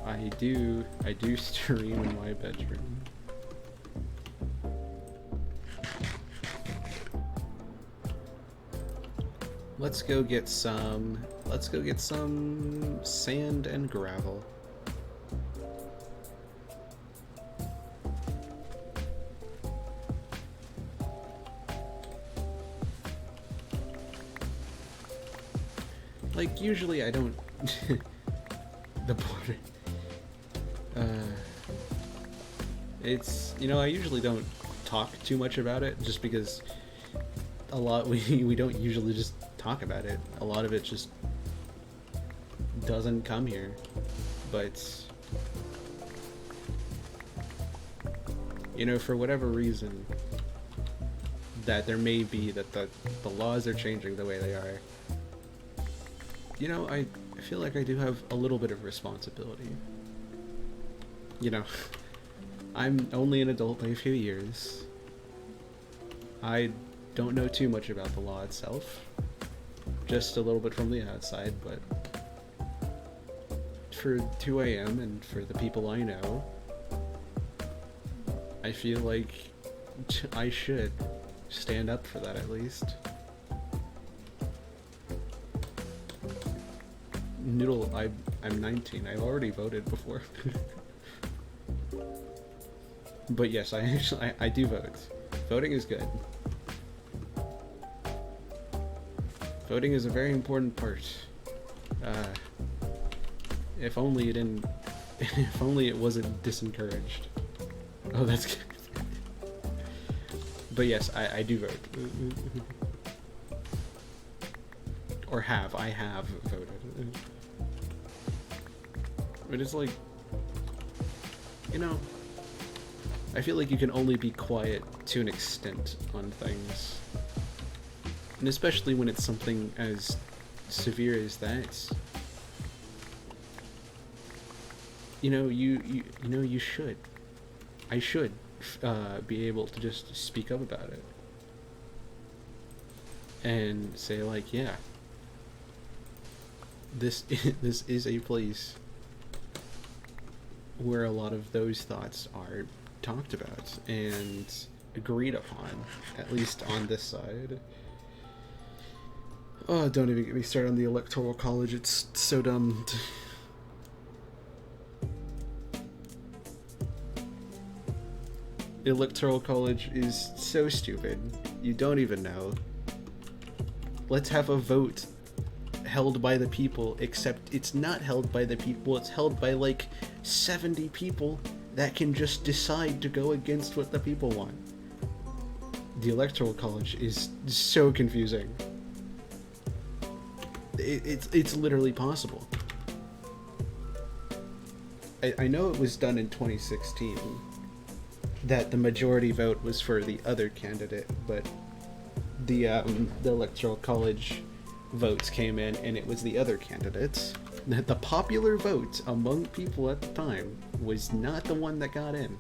I do stream in my bedroom. Let's go get some sand and gravel. Like, usually I don't the border. It's, you know, I usually don't talk too much about it, just because we don't usually just talk about it. A lot of it just doesn't come here. But you know, for whatever reason that there may be, that the laws are changing the way they are, you know, I feel like I do have a little bit of responsibility. You know, I'm only an adult by a few years. I don't know too much about the law itself. Just a little bit from the outside, but for 2 a.m. and for the people I know, I feel like I should stand up for that at least. Noodle, I'm 19. I've already voted before. But yes, I do vote. Voting is good. Voting is a very important part. If only it didn't. If only it wasn't disencouraged. Oh, that's good. But yes, I do vote. Or I have voted. But it's like, you know, I feel like you can only be quiet to an extent on things. And especially when it's something as severe as that. You know, you should. I should be able to just speak up about it. And say, like, yeah, this is a place where a lot of those thoughts are talked about and agreed upon, at least on this side. Oh, don't even get me started on the Electoral College. It's so dumb. Electoral College is so stupid. You don't even know. Let's have a vote held by the people, except it's not held by the people, it's held by like 70 people that can just decide to go against what the people want. The Electoral College is so confusing. It's literally possible. I know it was done in 2016, that the majority vote was for the other candidate, but the Electoral College votes came in and it was the other candidates. The popular vote among people at the time was not the one that got in.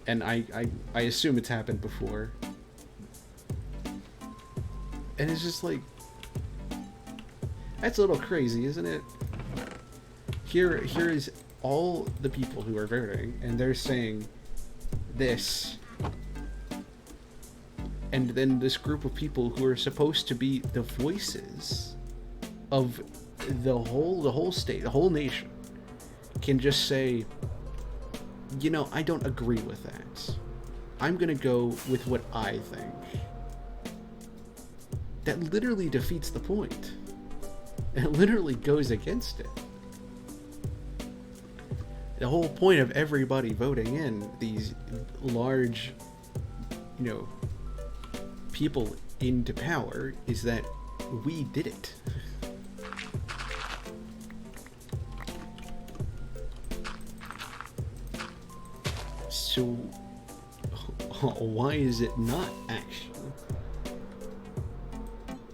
And I assume it's happened before. And it's just like, that's a little crazy, isn't it? Here is all the people who are voting, and they're saying this. And then this group of people who are supposed to be the voices of the whole state, the whole nation, can just say, you know, I don't agree with that. I'm gonna go with what I think. That literally defeats the point. It literally goes against it. The whole point of everybody voting in these large, you know, people into power is that we did it. So why is it not actually?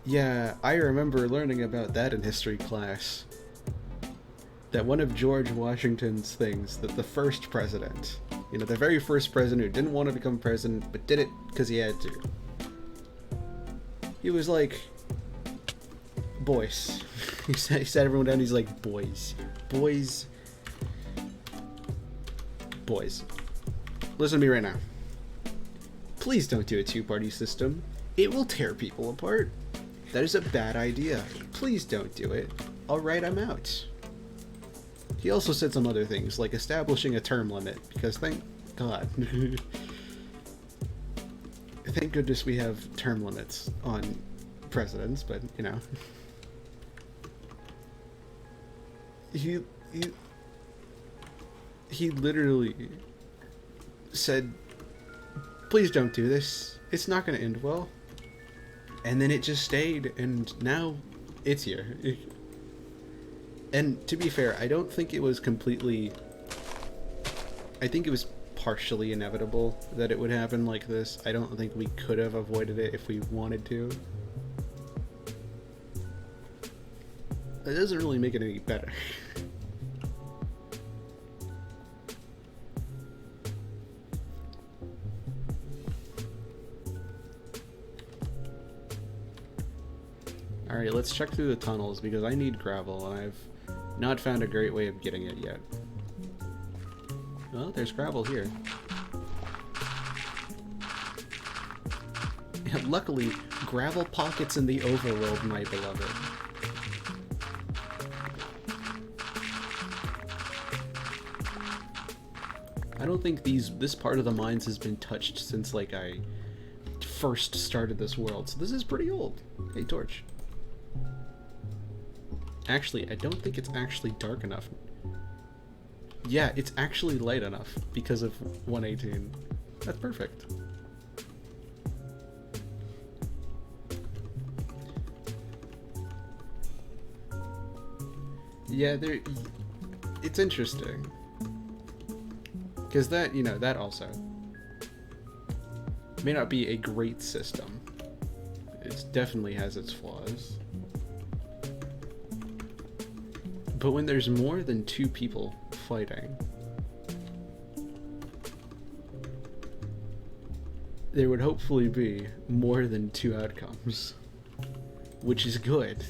Yeah, I remember learning about that in history class. That one of George Washington's things, that the first president, you know, the very first president who didn't want to become president, but did it because he had to. He was like, boys. He sat everyone down, he's like, boys. Boys. Boys. Listen to me right now. Please don't do a two-party system. It will tear people apart. That is a bad idea. Please don't do it. Alright, I'm out. He also said some other things, like establishing a term limit, because thank God. Thank goodness we have term limits on presidents, but, you know. He literally said, please don't do this. It's not going to end well. And then it just stayed, and now it's here. And to be fair, I don't think it was completely... I think it was partially inevitable that it would happen like this. I don't think we could have avoided it if we wanted to. That doesn't really make it any better. Alright, let's check through the tunnels, because I need gravel, and I've not found a great way of getting it yet. Well, there's gravel here. Yeah, luckily, gravel pockets in the overworld, my beloved. I don't think this part of the mines has been touched since, like, I first started this world, so this is pretty old. Hey, torch. Actually, I don't think it's actually dark enough. Yeah, it's actually light enough because of 118. That's perfect. Yeah, it's interesting. Because that, you know, that also may not be a great system. It definitely has its flaws. But when there's more than two people fighting, there would hopefully be more than two outcomes, which is good.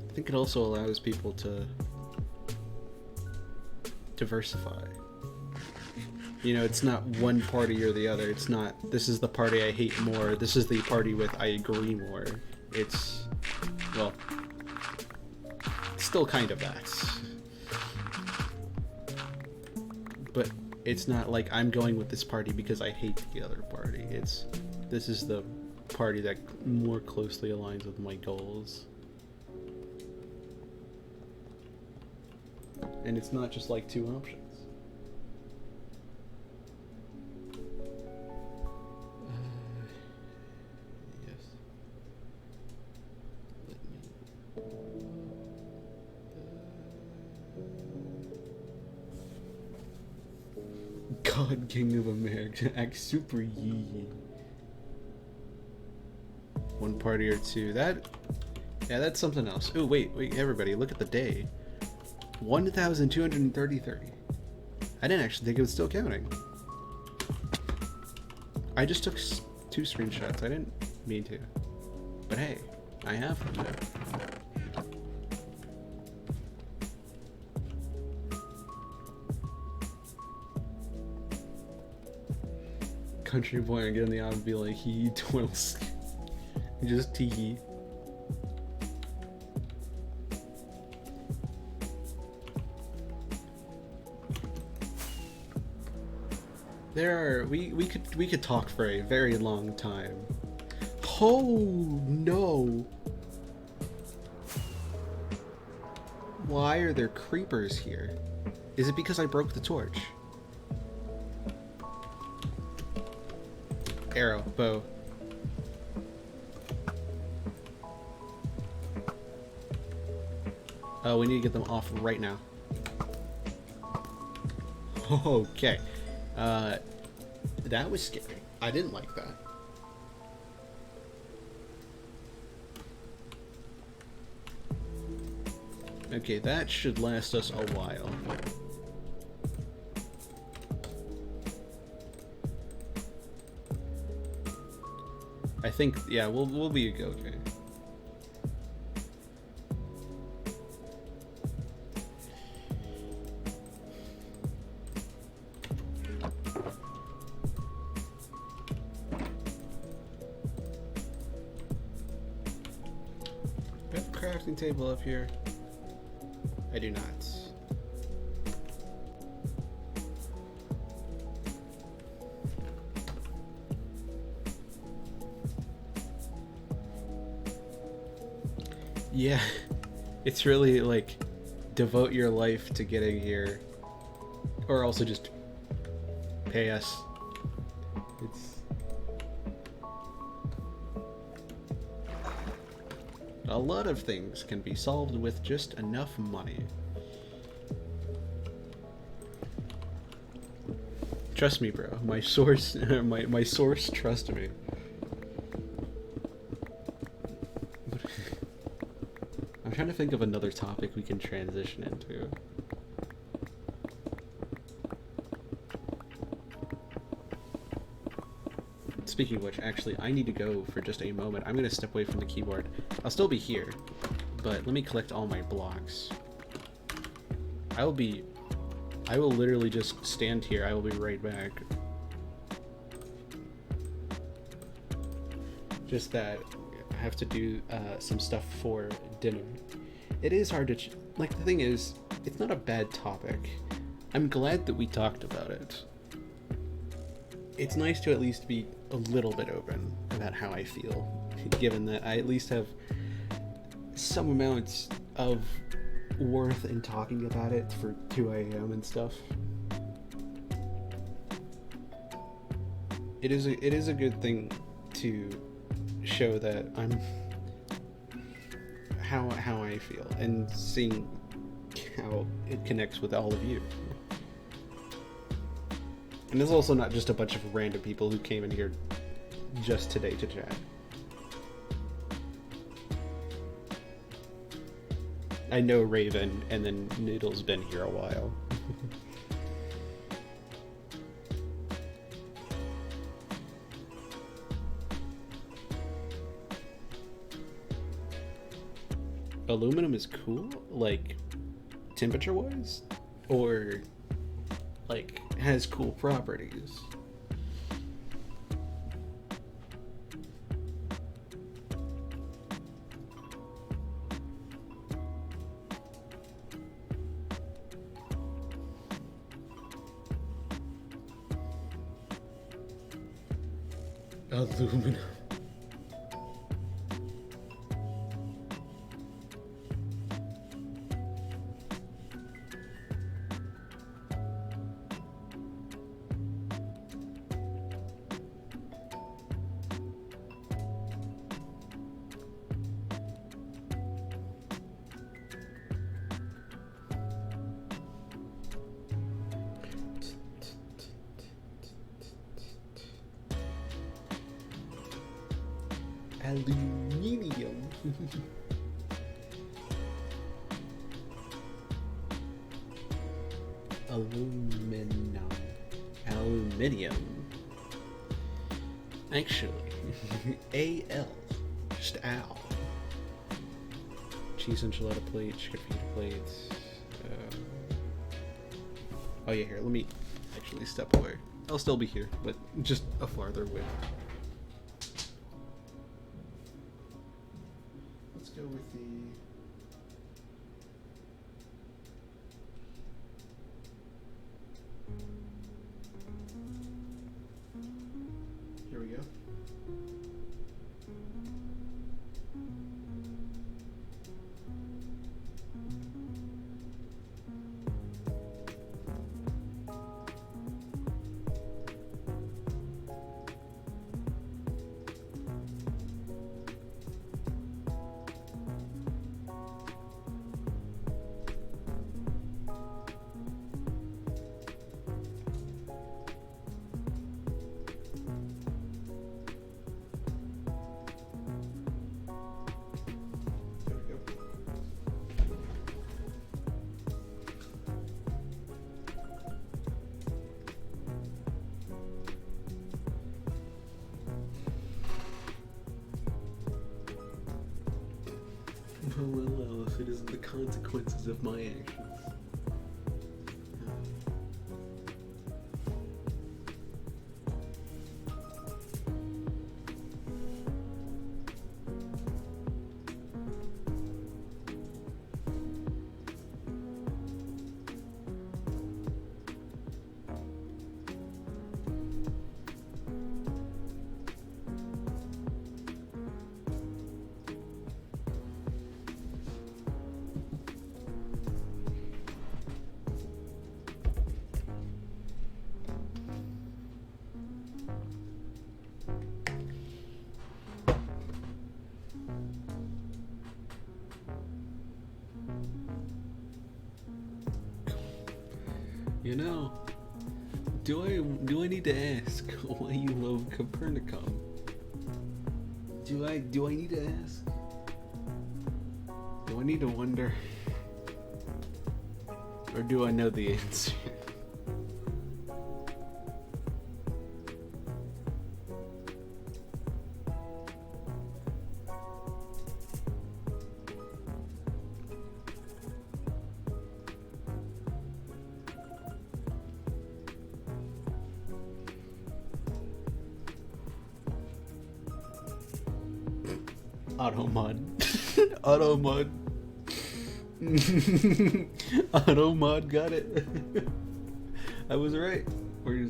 I think it also allows people to diversify. You know, it's not one party or the other. It's not, this is the party I hate more, this is the party with I agree more. It's, well, still kind of that. But it's not like I'm going with this party because I hate the other party. It's, this is the party that more closely aligns with my goals. And it's not just like two options. Yes. Let me... God, King of America, act super yee. One party or two. That, yeah, that's something else. Oh, wait, everybody, look at the day. 1,230. I didn't actually think it was still counting. I just took 2 screenshots. I didn't mean to. But hey, I have them. Country boy and get in the aisle and be like, he twirls. Just tee. There are, we could talk for a very long time. Oh no! Why are there creepers here? Is it because I broke the torch? Arrow, bow. Oh, we need to get them off right now. Okay. That was scary. I didn't like that. Okay, that should last us a while. I think, yeah, we'll be okay. Crafting table up here. I do not. Yeah, it's really like devote your life to getting here, or also just pay us. It's a lot of things can be solved with just enough money. Trust me, bro. My source, my source. Trust me. I'm trying to think of another topic we can transition into. Speaking of which, actually, I need to go for just a moment. I'm going to step away from the keyboard. I'll still be here, but let me collect all my blocks. I will literally just stand here. I will be right back. Just that I have to do some stuff for dinner. It is hard to... like, the thing is, it's not a bad topic. I'm glad that we talked about it. It's nice to at least be a little bit open about how I feel, given that I at least have some amounts of worth in talking about it for 2 a.m. and stuff. It is a good thing to show that I'm how I feel and seeing how it connects with all of you. And it's also not just a bunch of random people who came in here just today to chat. I know Raven, and then Noodle's been here a while. Aluminum is cool, like temperature-wise, or like has cool properties. Aluminum. Aluminium. Aluminum. Aluminium. Actually, A-L. Just Al. Cheese enchilada plate, chicken fajita plates. Oh yeah, here, let me actually step away. I'll still be here, but just a farther way. Let's go with the... Here we go. Well, if it isn't the consequences of my actions. You know, do I need to ask why you love Copernicum? Do I need to ask? Do I need to wonder? Or do I know the answer? Automod. Automod. Automod got it. I was right. We're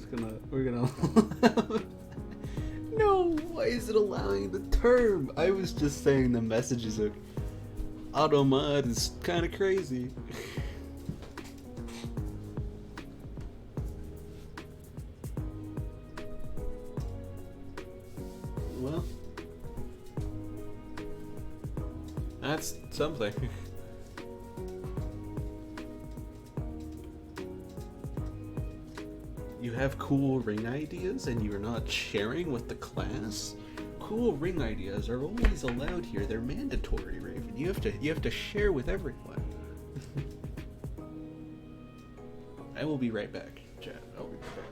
gonna No, why is it allowing the term? I was just saying the messages of Automod is kinda crazy. Well, that's something. You have cool ring ideas and you're not sharing with the class? Cool ring ideas are always allowed here. They're mandatory, Raven. You have to share with everyone. I will be right back, chat. I'll be right back.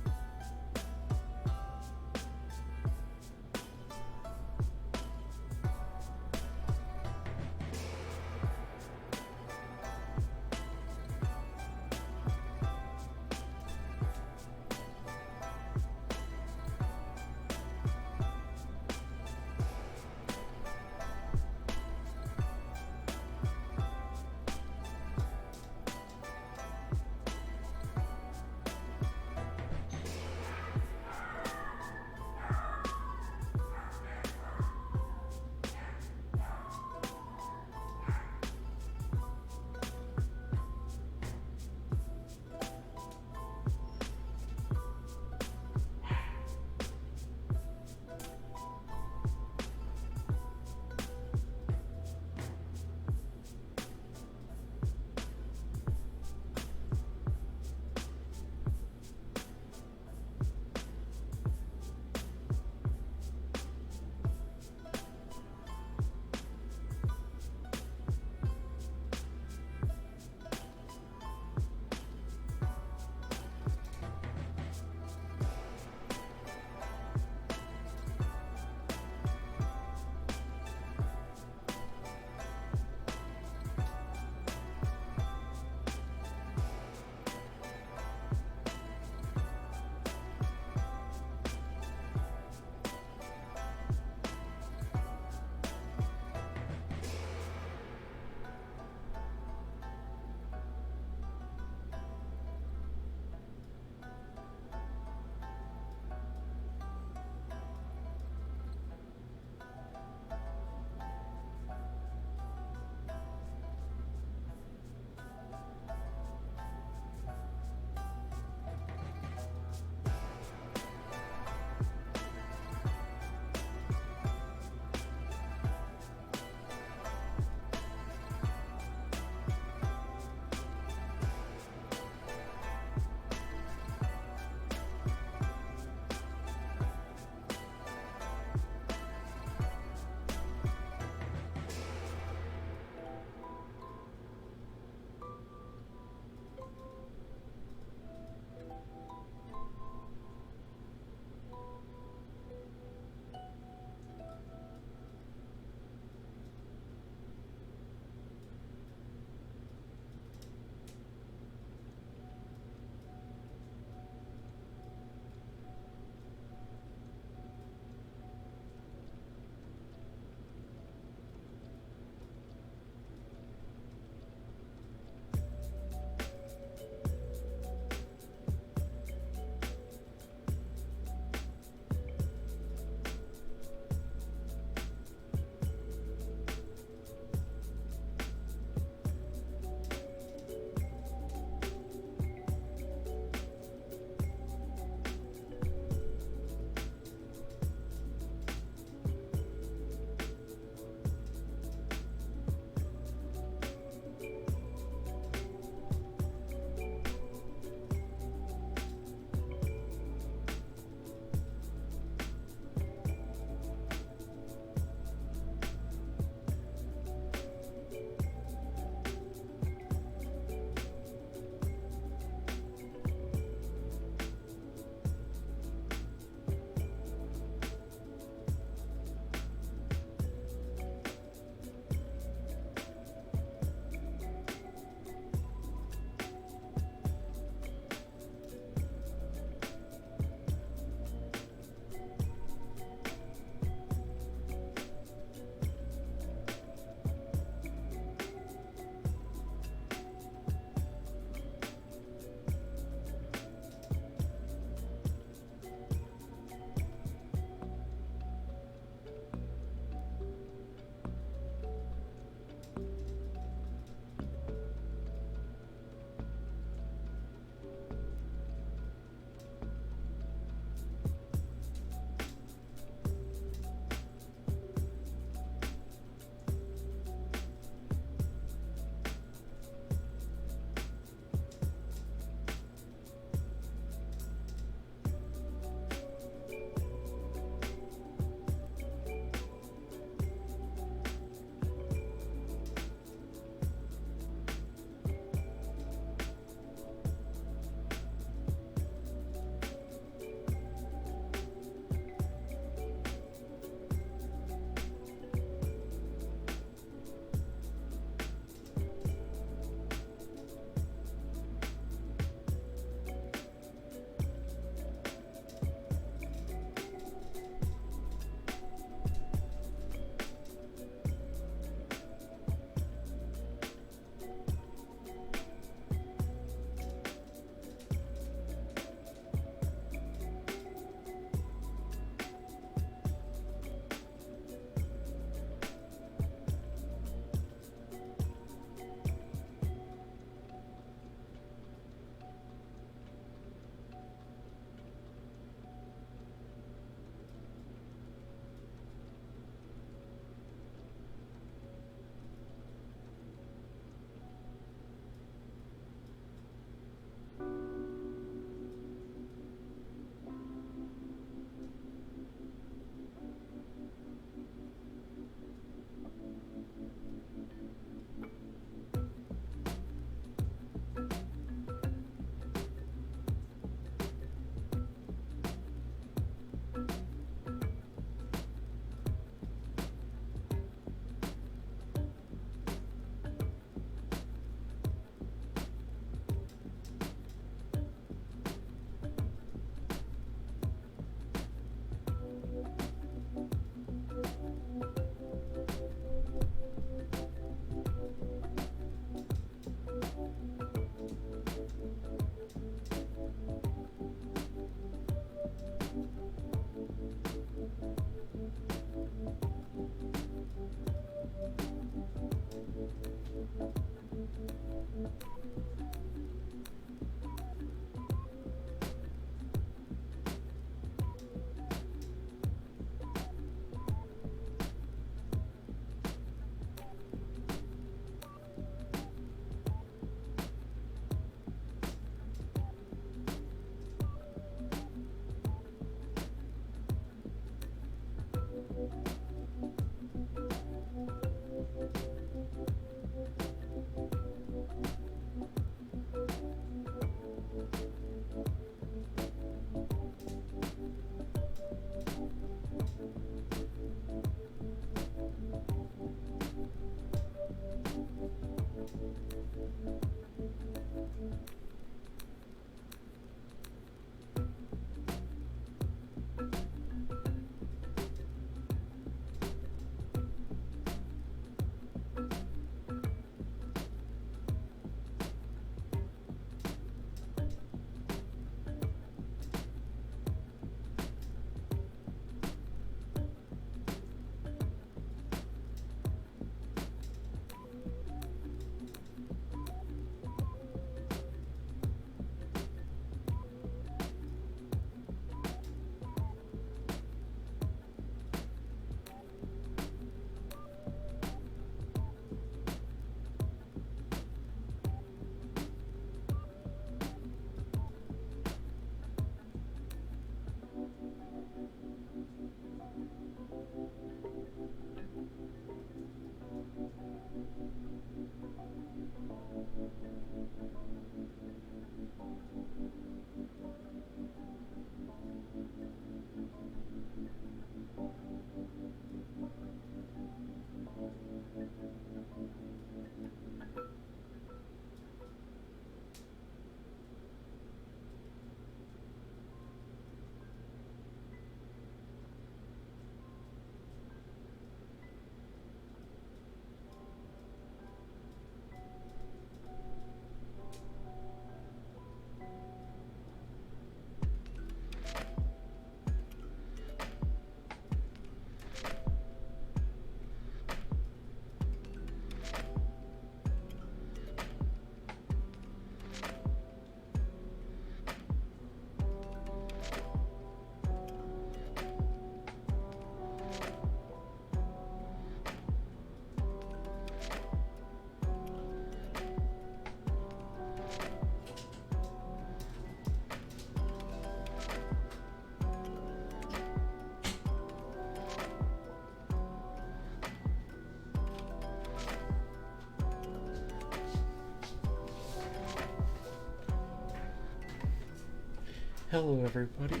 Hello, everybody.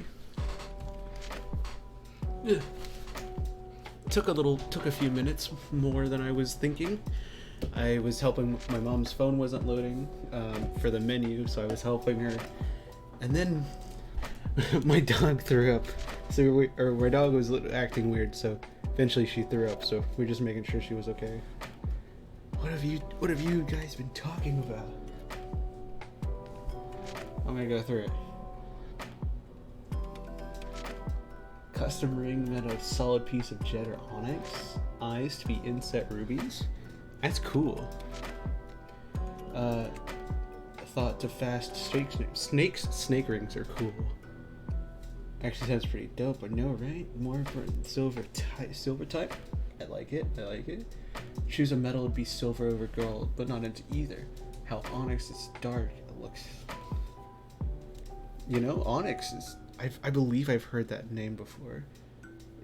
Yeah. Took a few minutes more than I was thinking. I was helping. My mom's phone wasn't loading for the menu, so I was helping her, and then my dog threw up. So my dog was acting weird, so eventually she threw up. So we're just making sure she was okay. What have you guys been talking about? I'm gonna go through it. Custom ring made of solid piece of jet or onyx. Eyes to be inset rubies. That's cool. Thought to fast snake rings are cool. Actually sounds pretty dope, but no, right? More for silver type. I like it. Choose a metal to be silver over gold, but not into either. How onyx is dark, it looks. You know, onyx is. I believe I've heard that name before.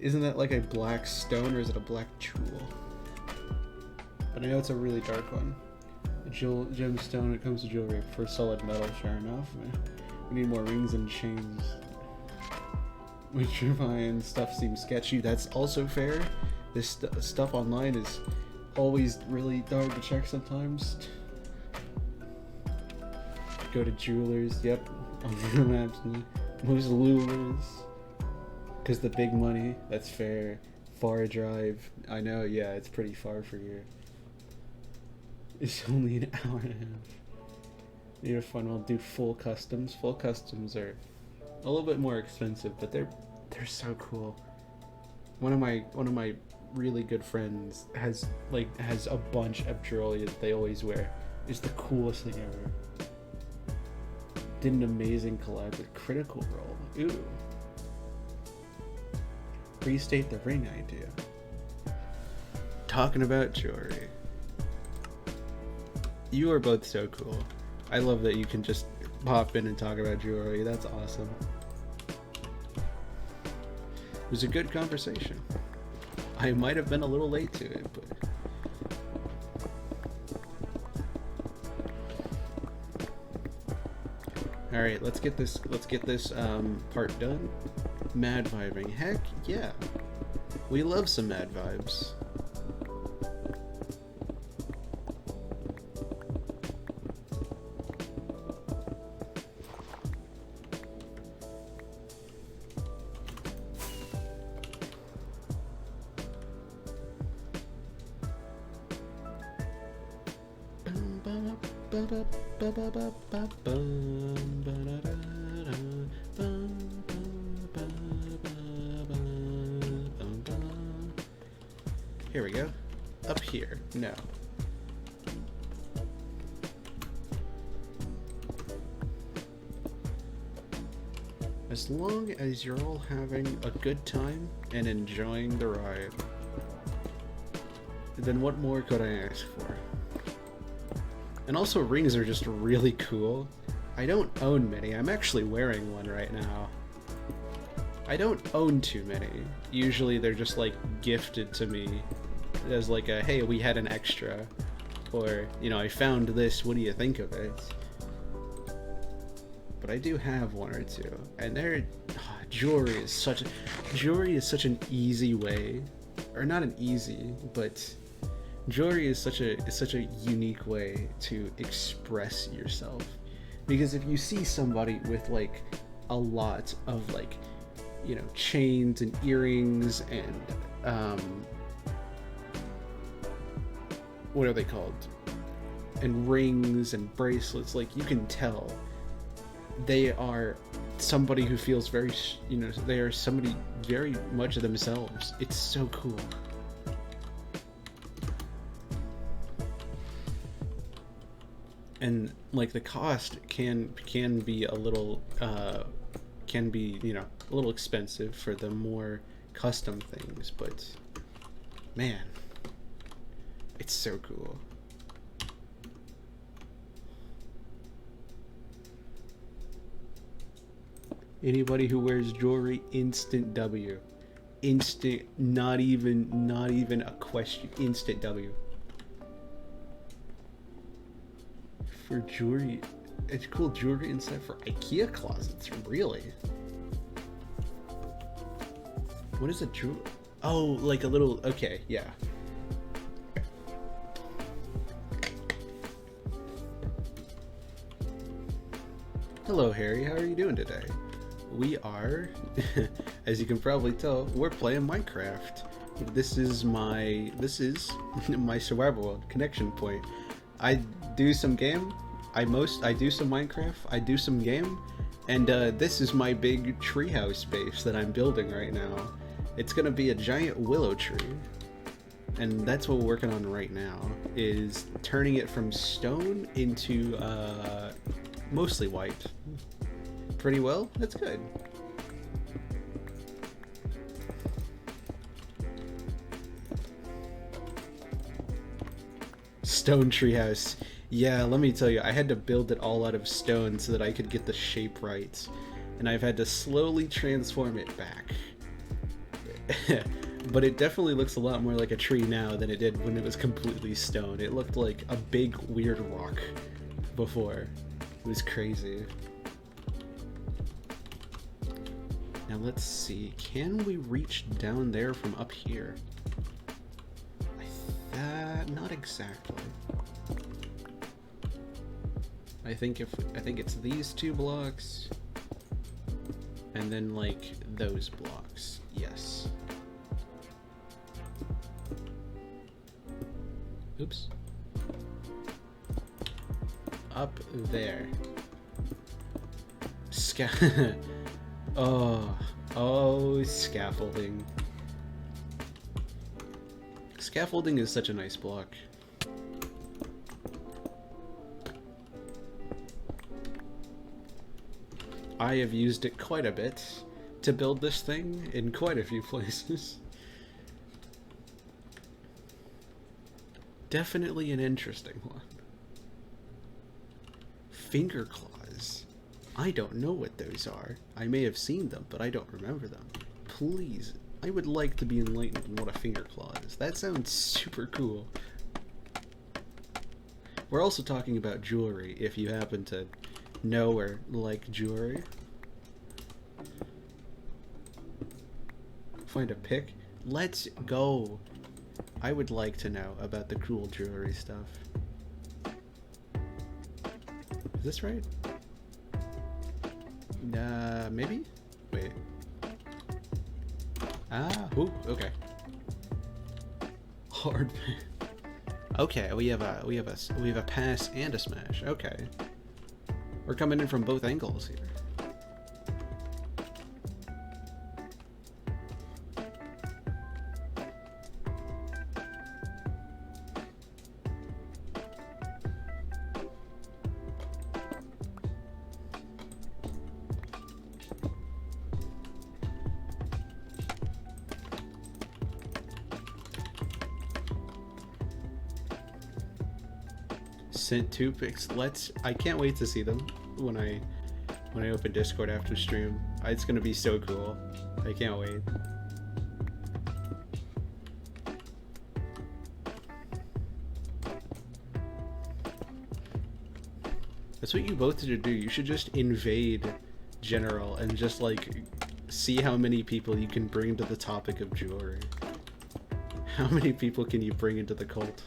Isn't that like a black stone, or is it a black jewel? But I know it's a really dark one. A gemstone when it comes to jewelry. For solid metal, fair enough. We need more rings and chains. Vitrifying stuff seems sketchy. That's also fair. This stuff online is always really dark to check sometimes. Go to jewelers. Yep. On the maps. Most lures. Because the big money. That's fair. Far drive. I know, yeah, it's pretty far for here. It's only an hour and a half. Need a fun one. Do full customs. Full customs are a little bit more expensive, but they're so cool. One of my really good friends has a bunch of jewelry that they always wear. It's the coolest thing ever. Did an amazing collab with Critical Role. Ooh. Restate the ring idea. Talking about jewelry. You are both so cool. I love that you can just pop in and talk about jewelry. That's awesome. It was a good conversation. I might have been a little late to it, but all right, let's get this part done. Mad vibing. Heck yeah. We love some mad vibes. Here we go. Up here. No. As long as you're all having a good time and enjoying the ride, then what more could I ask for? And also, rings are just really cool. I don't own many. I'm actually wearing one right now. I don't own too many. Usually they're just like gifted to me as like a, hey, we had an extra, or, you know, I found this, what do you think of it? But I do have one or two, and jewelry is such an easy way, or not an easy, but jewelry is such a unique way to express yourself. Because if you see somebody with like a lot of like, you know, chains and earrings and what are they called? And rings and bracelets, like you can tell they are somebody who feels very, you know, they are somebody very much themselves. It's so cool. And like the cost can be a little you know, a little expensive for the more custom things, but man, it's so cool. Anybody who wears jewelry, instant W. Instant, not even a question, instant W. For jewelry, It's cool jewelry inside for IKEA closets, really? What is a jewel? Oh, like a little, okay, yeah. Hello, Harry, how are you doing today? We are, as you can probably tell, we're playing Minecraft. This is my survival world connection point. I do some game, I do some Minecraft, I do some game, and this is my big treehouse base that I'm building right now. It's gonna be a giant willow tree, and that's what we're working on right now, is turning it from stone into mostly white. Pretty well? That's good. Stone treehouse. Yeah, let me tell you, I had to build it all out of stone so that I could get the shape right. And I've had to slowly transform it back. But it definitely looks a lot more like a tree now than it did when it was completely stone. It looked like a big, weird rock before. It was crazy. Now let's see, can we reach down there from up here? Not exactly. I think it's these 2 blocks, and then like those blocks. Yes. Oops. Up there. Oh, scaffolding. Scaffolding is such a nice block. I have used it quite a bit to build this thing in quite a few places. Definitely an interesting one. Finger claws. I don't know what those are. I may have seen them, but I don't remember them. Please, I would like to be enlightened on what a finger claw is. That sounds super cool. We're also talking about jewelry, if you happen to know or like jewelry. Find a pick? Let's go! I would like to know about the cool jewelry stuff. Is this right? Maybe? Wait. Ah, ooh, okay. Hard. Okay, we have a pass and a smash. Okay. We're coming in from both angles here. Sent 2 pics. I can't wait to see them when I open Discord after stream. It's gonna be so cool. I can't wait. That's what you both should do. You should just invade general and just like see how many people you can bring to the topic of jewelry. How many people can you bring into the cult?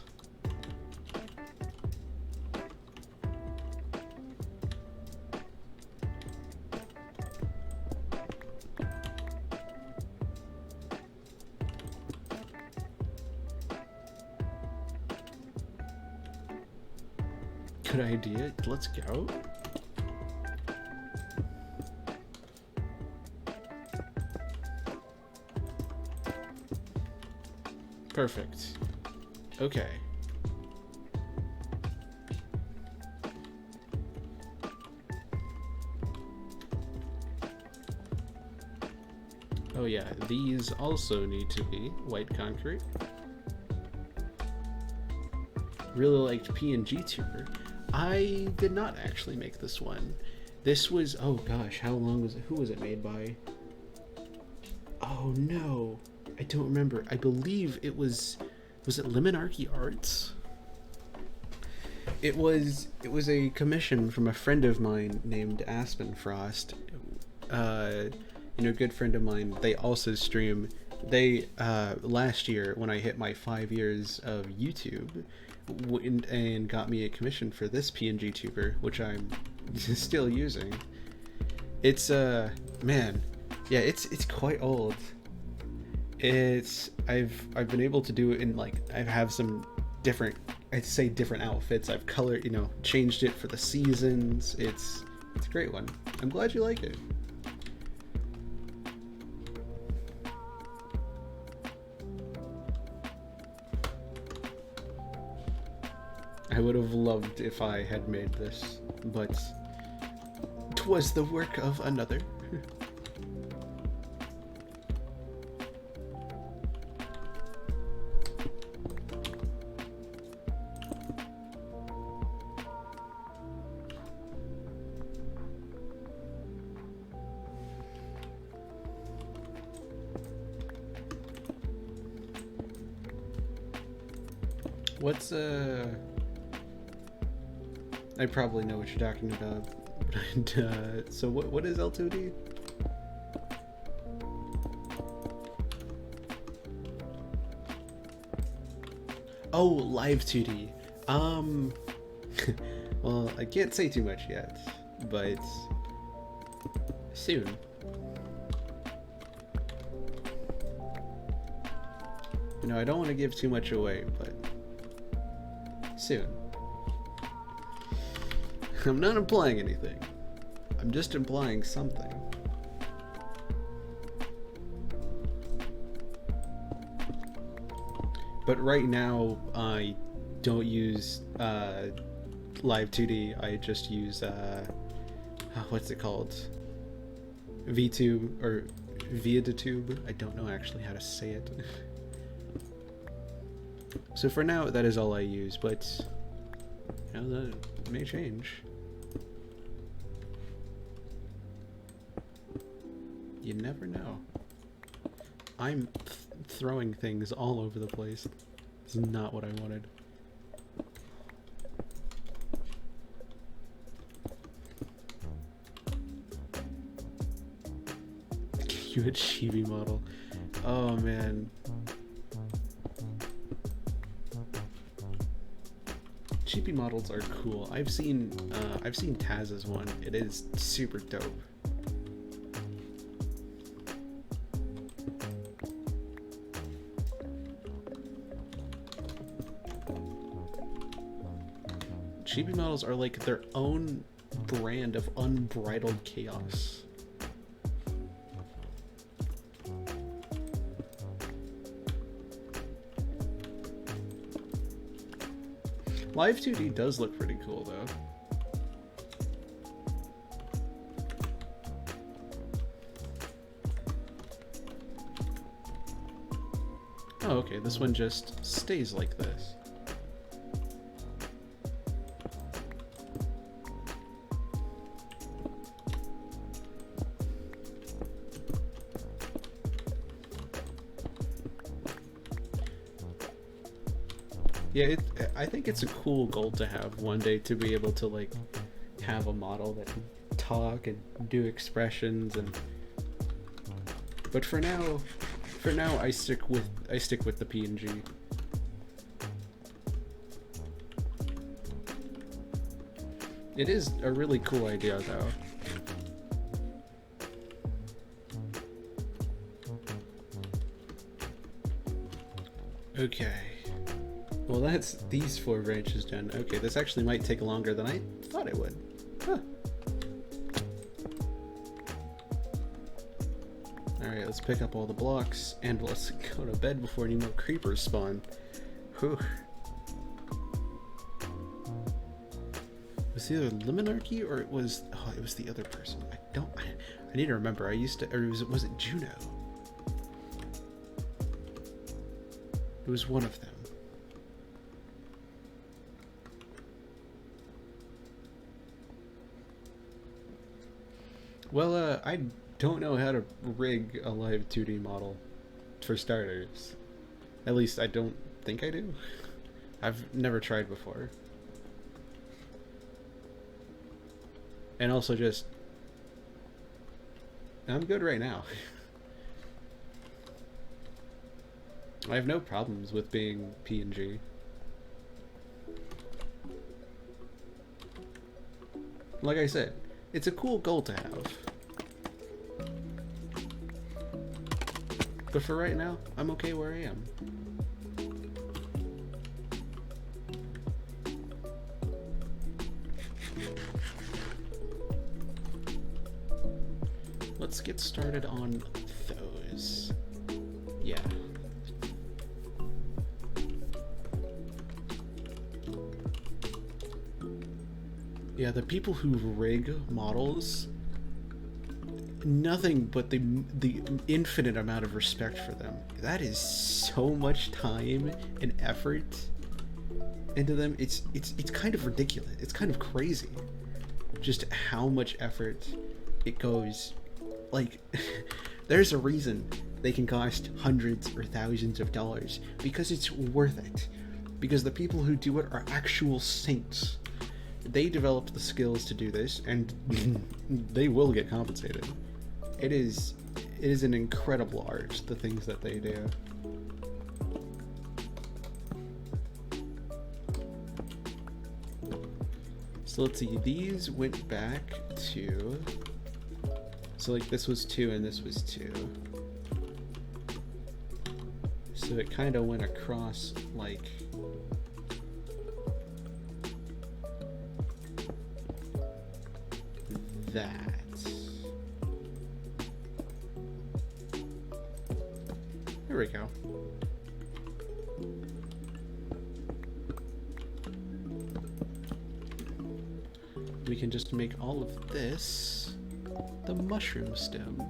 Good idea. Let's go. Perfect. Okay. Oh yeah, these also need to be white concrete. Really liked PNG Tuber. I did not actually make this one. This was, oh gosh, how long was it? Who was it made by? Oh no, I don't remember. I believe it was it Limonarchy Arts? It was a commission from a friend of mine named Aspen Frost. Good friend of mine. They also stream. They last year when I hit my 5 years of YouTube, and got me a commission for this PNG tuber, which I'm still using. It's man, yeah, it's quite old. I've been able to do it in like I have some different, I'd say different outfits. I've changed it for the seasons. It's a great one. I'm glad you like it. I would have loved if I had made this, but 'twas the work of another. What's I probably know what you're talking about. So what is L2D? Oh, live 2D. Well, I can't say too much yet, but soon. I don't want to give too much away, but soon. I'm not implying anything. I'm just implying something. But right now, I don't use Live 2D. I just use what's it called? VTube or ViaTube. I don't know actually how to say it. So for now, that is all I use. But that may change. You never know. I'm throwing things all over the place. This is not what I wanted. You a chibi model. Oh man. Chibi models are cool. I've seen Taz's one. It is super dope. Chibi models are like their own brand of unbridled chaos. Live 2D does look pretty cool though. Oh, okay, this one just stays like this. Yeah, I think it's a cool goal to have one day, to be able to like have a model that can talk and do expressions, and but for now I stick with the PNG. It is a really cool idea though. Okay. Well, that's these 4 branches done. Okay, this actually might take longer than I thought it would. Huh. Alright, let's pick up all the blocks, and let's go to bed before any more creepers spawn. Whew. Was it either Limonarchy or it was the other person? I need to remember. Was it Juno? It was one of them. Well, I don't know how to rig a live 2D model, for starters. At least I don't think I do. I've never tried before. And also just, I'm good right now. I have no problems with being PNG. Like I said, it's a cool goal to have. But for right now, I'm okay where I am. Let's get started on those. Yeah. Yeah, the people who rig models, nothing but the infinite amount of respect for them. That is so much time and effort into them. It's kind of ridiculous. It's kind of crazy just how much effort it goes. Like, there's a reason they can cost hundreds or thousands of dollars, because it's worth it. Because the people who do it are actual saints. They developed the skills to do this, and they will get compensated. It is an incredible art, the things that they do. So let's see, these went back to, so like this was 2 and this was 2. So it kind of went across like that. There we go. We can just make all of this the mushroom stem.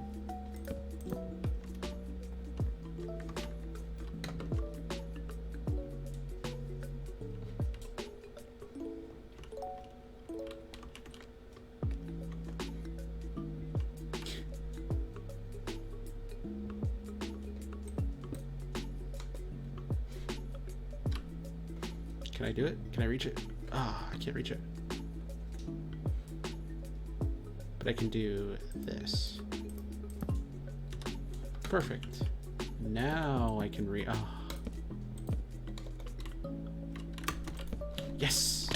Can I do it? Can I reach it? Ah, I can't reach it. But I can do this. Perfect. Now I can yes!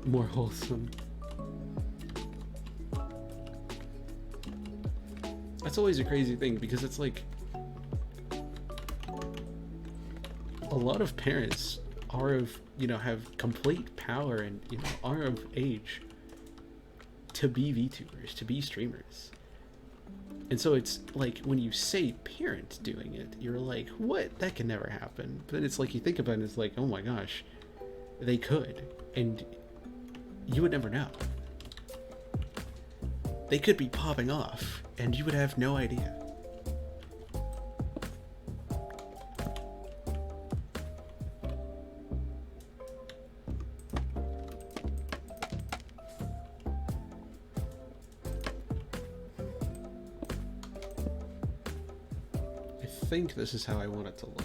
More wholesome. That's always a crazy thing, because it's like a lot of parents are of, have complete power and, are of age to be VTubers, to be streamers. And so it's like, when you say parent doing it, you're like, what? That can never happen. But it's like, you think about it, it's like, oh my gosh, they could. And you would never know. They could be popping off, and you would have no idea. I think this is how I want it to look.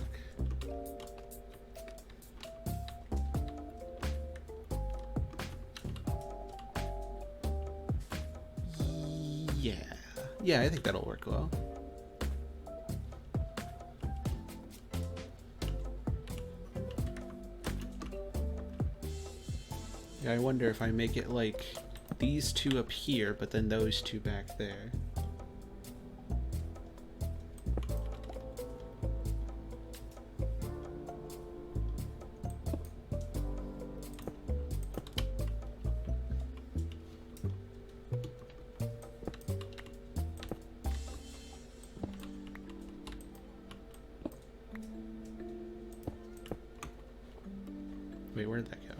Yeah, I think that'll work well. Yeah, I wonder if I make it like these two up here, but then those two back there. Wait, where did that go?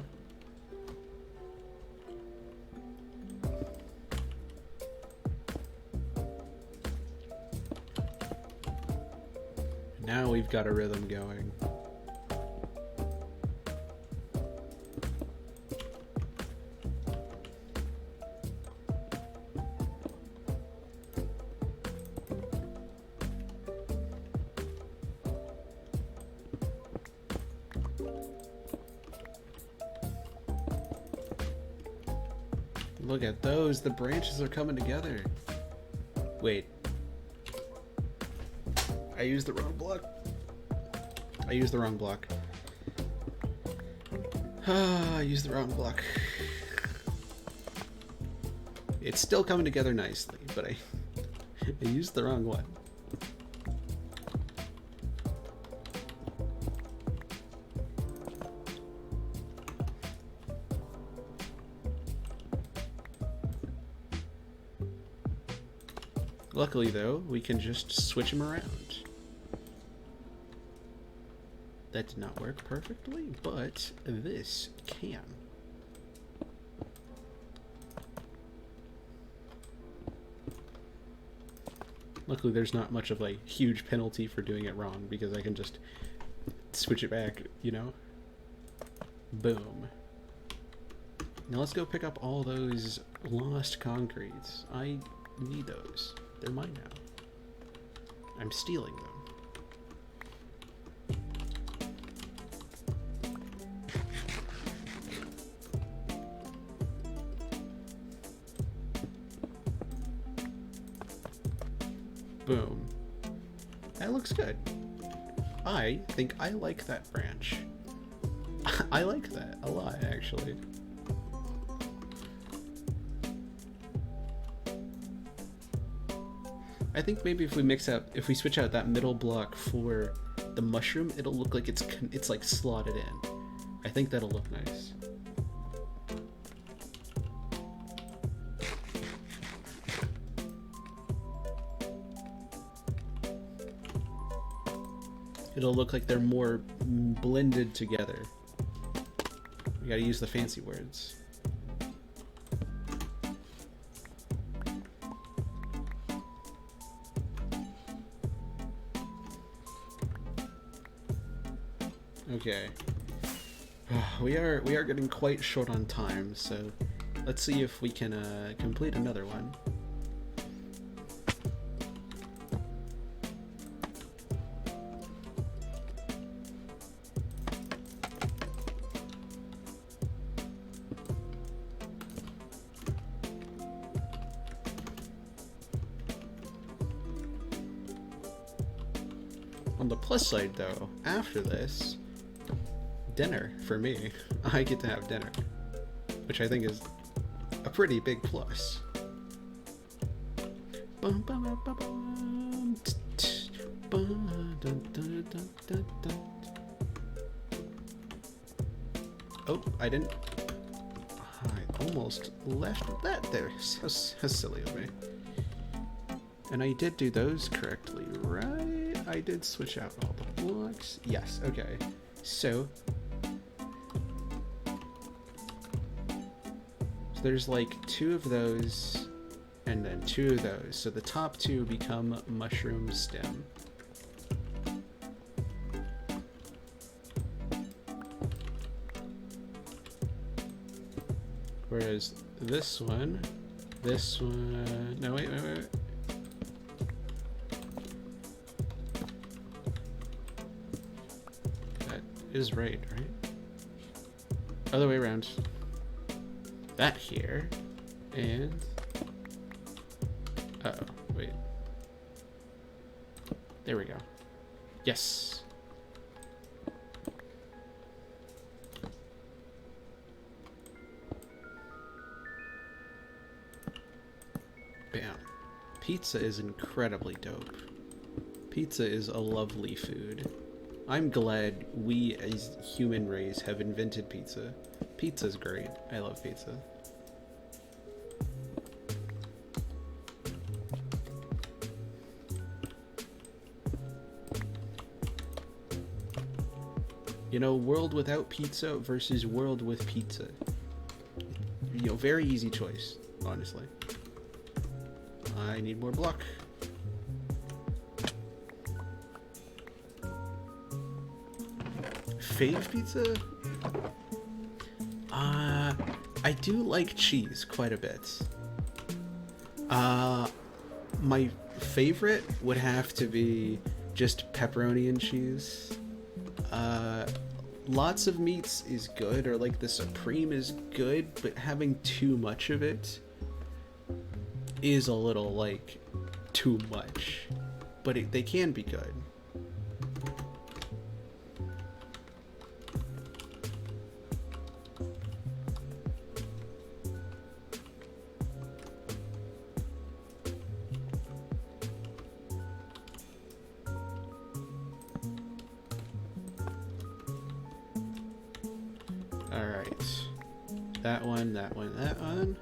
Now we've got a rhythm going. Look at those. The branches are coming together. Wait. I used the wrong block. I used the wrong block. I used the wrong block. It's still coming together nicely, but I used the wrong one. Luckily, though, we can just switch them around. That did not work perfectly, but this can. Luckily, there's not much of a huge penalty for doing it wrong, because I can just switch it back, you know? Boom. Now let's go pick up all those lost concretes. I need those. They're mine now. I'm stealing them. Boom. That looks good. I think I like that branch. I like that a lot, actually. I think maybe if we switch out that middle block for the mushroom, it'll look like it's like slotted in. I think that'll look nice. It'll look like they're more blended together. You gotta use the fancy words. Okay. We are getting quite short on time, so let's see if we can complete another one. On the plus side, though, after this, dinner for me. I get to have dinner, which I think is a pretty big plus. Oh, I didn't. I almost left that there. How silly of me. And I did do those correctly, right? I did switch out all the blocks. Yes, okay. So there's like 2 of those and then 2 of those. So the top 2 become mushroom stem. Whereas this one, no, wait. That is right? Other way around. That here, and uh-oh, wait. There we go. Yes. Bam. Pizza is incredibly dope. Pizza is a lovely food. I'm glad we as human race have invented pizza. Pizza's great. I love pizza. You know, world without pizza versus world with pizza. You know, very easy choice, honestly. I need more block. Fave pizza? I do like cheese quite a bit. My favorite would have to be just pepperoni and cheese. lots of meats is good, or like the supreme is good, but having too much of it is a little like too much. But they can be good. Alright. That one, that one, that one.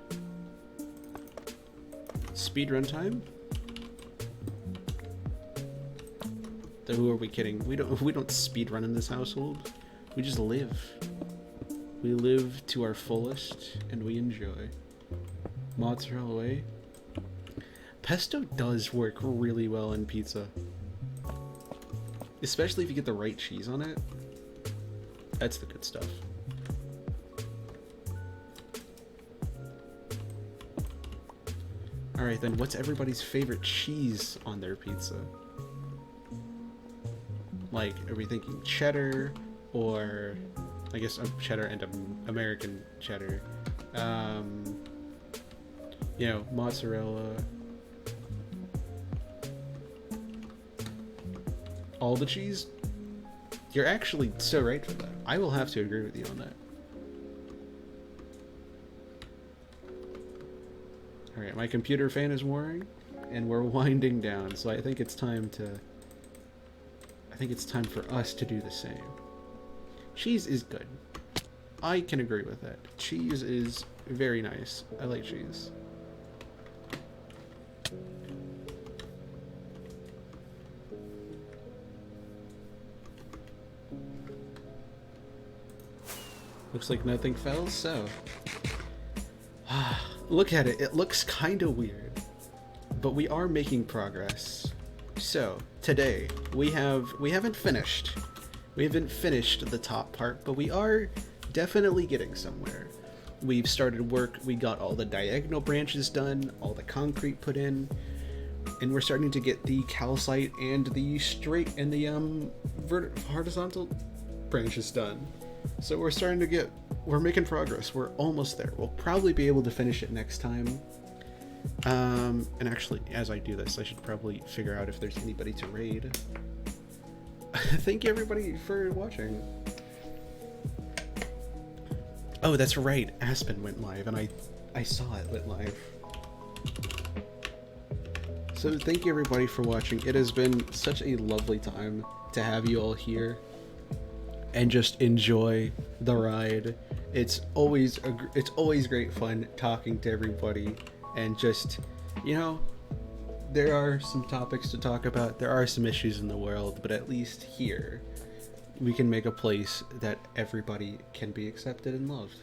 Speedrun time? So who are we kidding? We don't speedrun in this household. We just live. We live to our fullest and we enjoy. Mozzarella away. Pesto does work really well in pizza. Especially if you get the right cheese on it. That's the good stuff. Alright then, what's everybody's favorite cheese on their pizza? Like, are we thinking cheddar, or I guess cheddar and American cheddar? You know, mozzarella. All the cheese? You're actually so right for that. I will have to agree with you on that. Alright, my computer fan is whirring, and we're winding down, so I think it's time for us to do the same. Cheese is good. I can agree with that. Cheese is very nice. I like cheese. Looks like nothing fell, so... Look at it. It looks kinda weird. But we are making progress. So, today, we haven't finished. We haven't finished the top part, but we are definitely getting somewhere. We've started work, we got all the diagonal branches done, all the concrete put in, and we're starting to get the calcite and the straight and the horizontal branches done. So we're making progress. We're almost there. We'll probably be able to finish it next time. And actually, as I do this, I should probably figure out if there's anybody to raid. Thank you everybody for watching. Oh, that's right. Aspen went live, and I saw it went live. So thank you everybody for watching. It has been such a lovely time to have you all here and just enjoy the ride. It's always great fun talking to everybody, and just, you know, there are some topics to talk about, there are some issues in the world, but at least here we can make a place that everybody can be accepted and loved.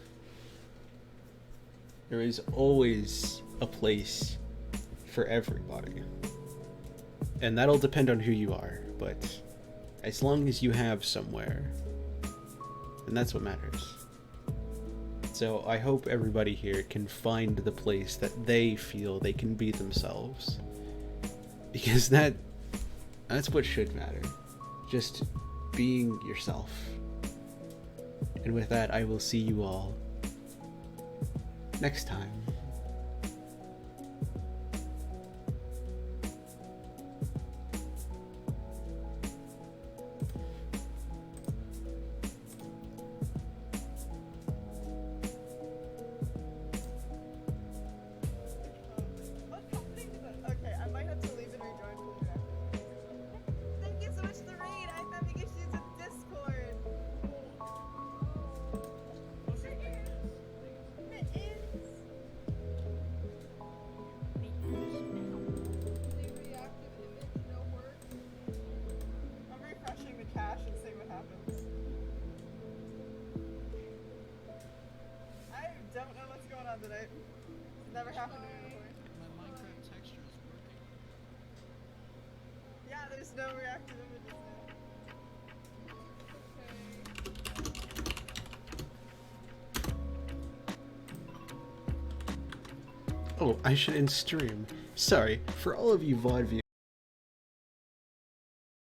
There is always a place for everybody, and that'll depend on who you are, but as long as you have somewhere, then that's what matters. So I hope everybody here can find the place that they feel they can be themselves, because that's what should matter, just being yourself. And with that, I will see you all next time. Today. It's never happened to me before. My Minecraft texture is working. Yeah, there's no reactive images now. Oh, I should end stream. Sorry, for all of you VOD viewers.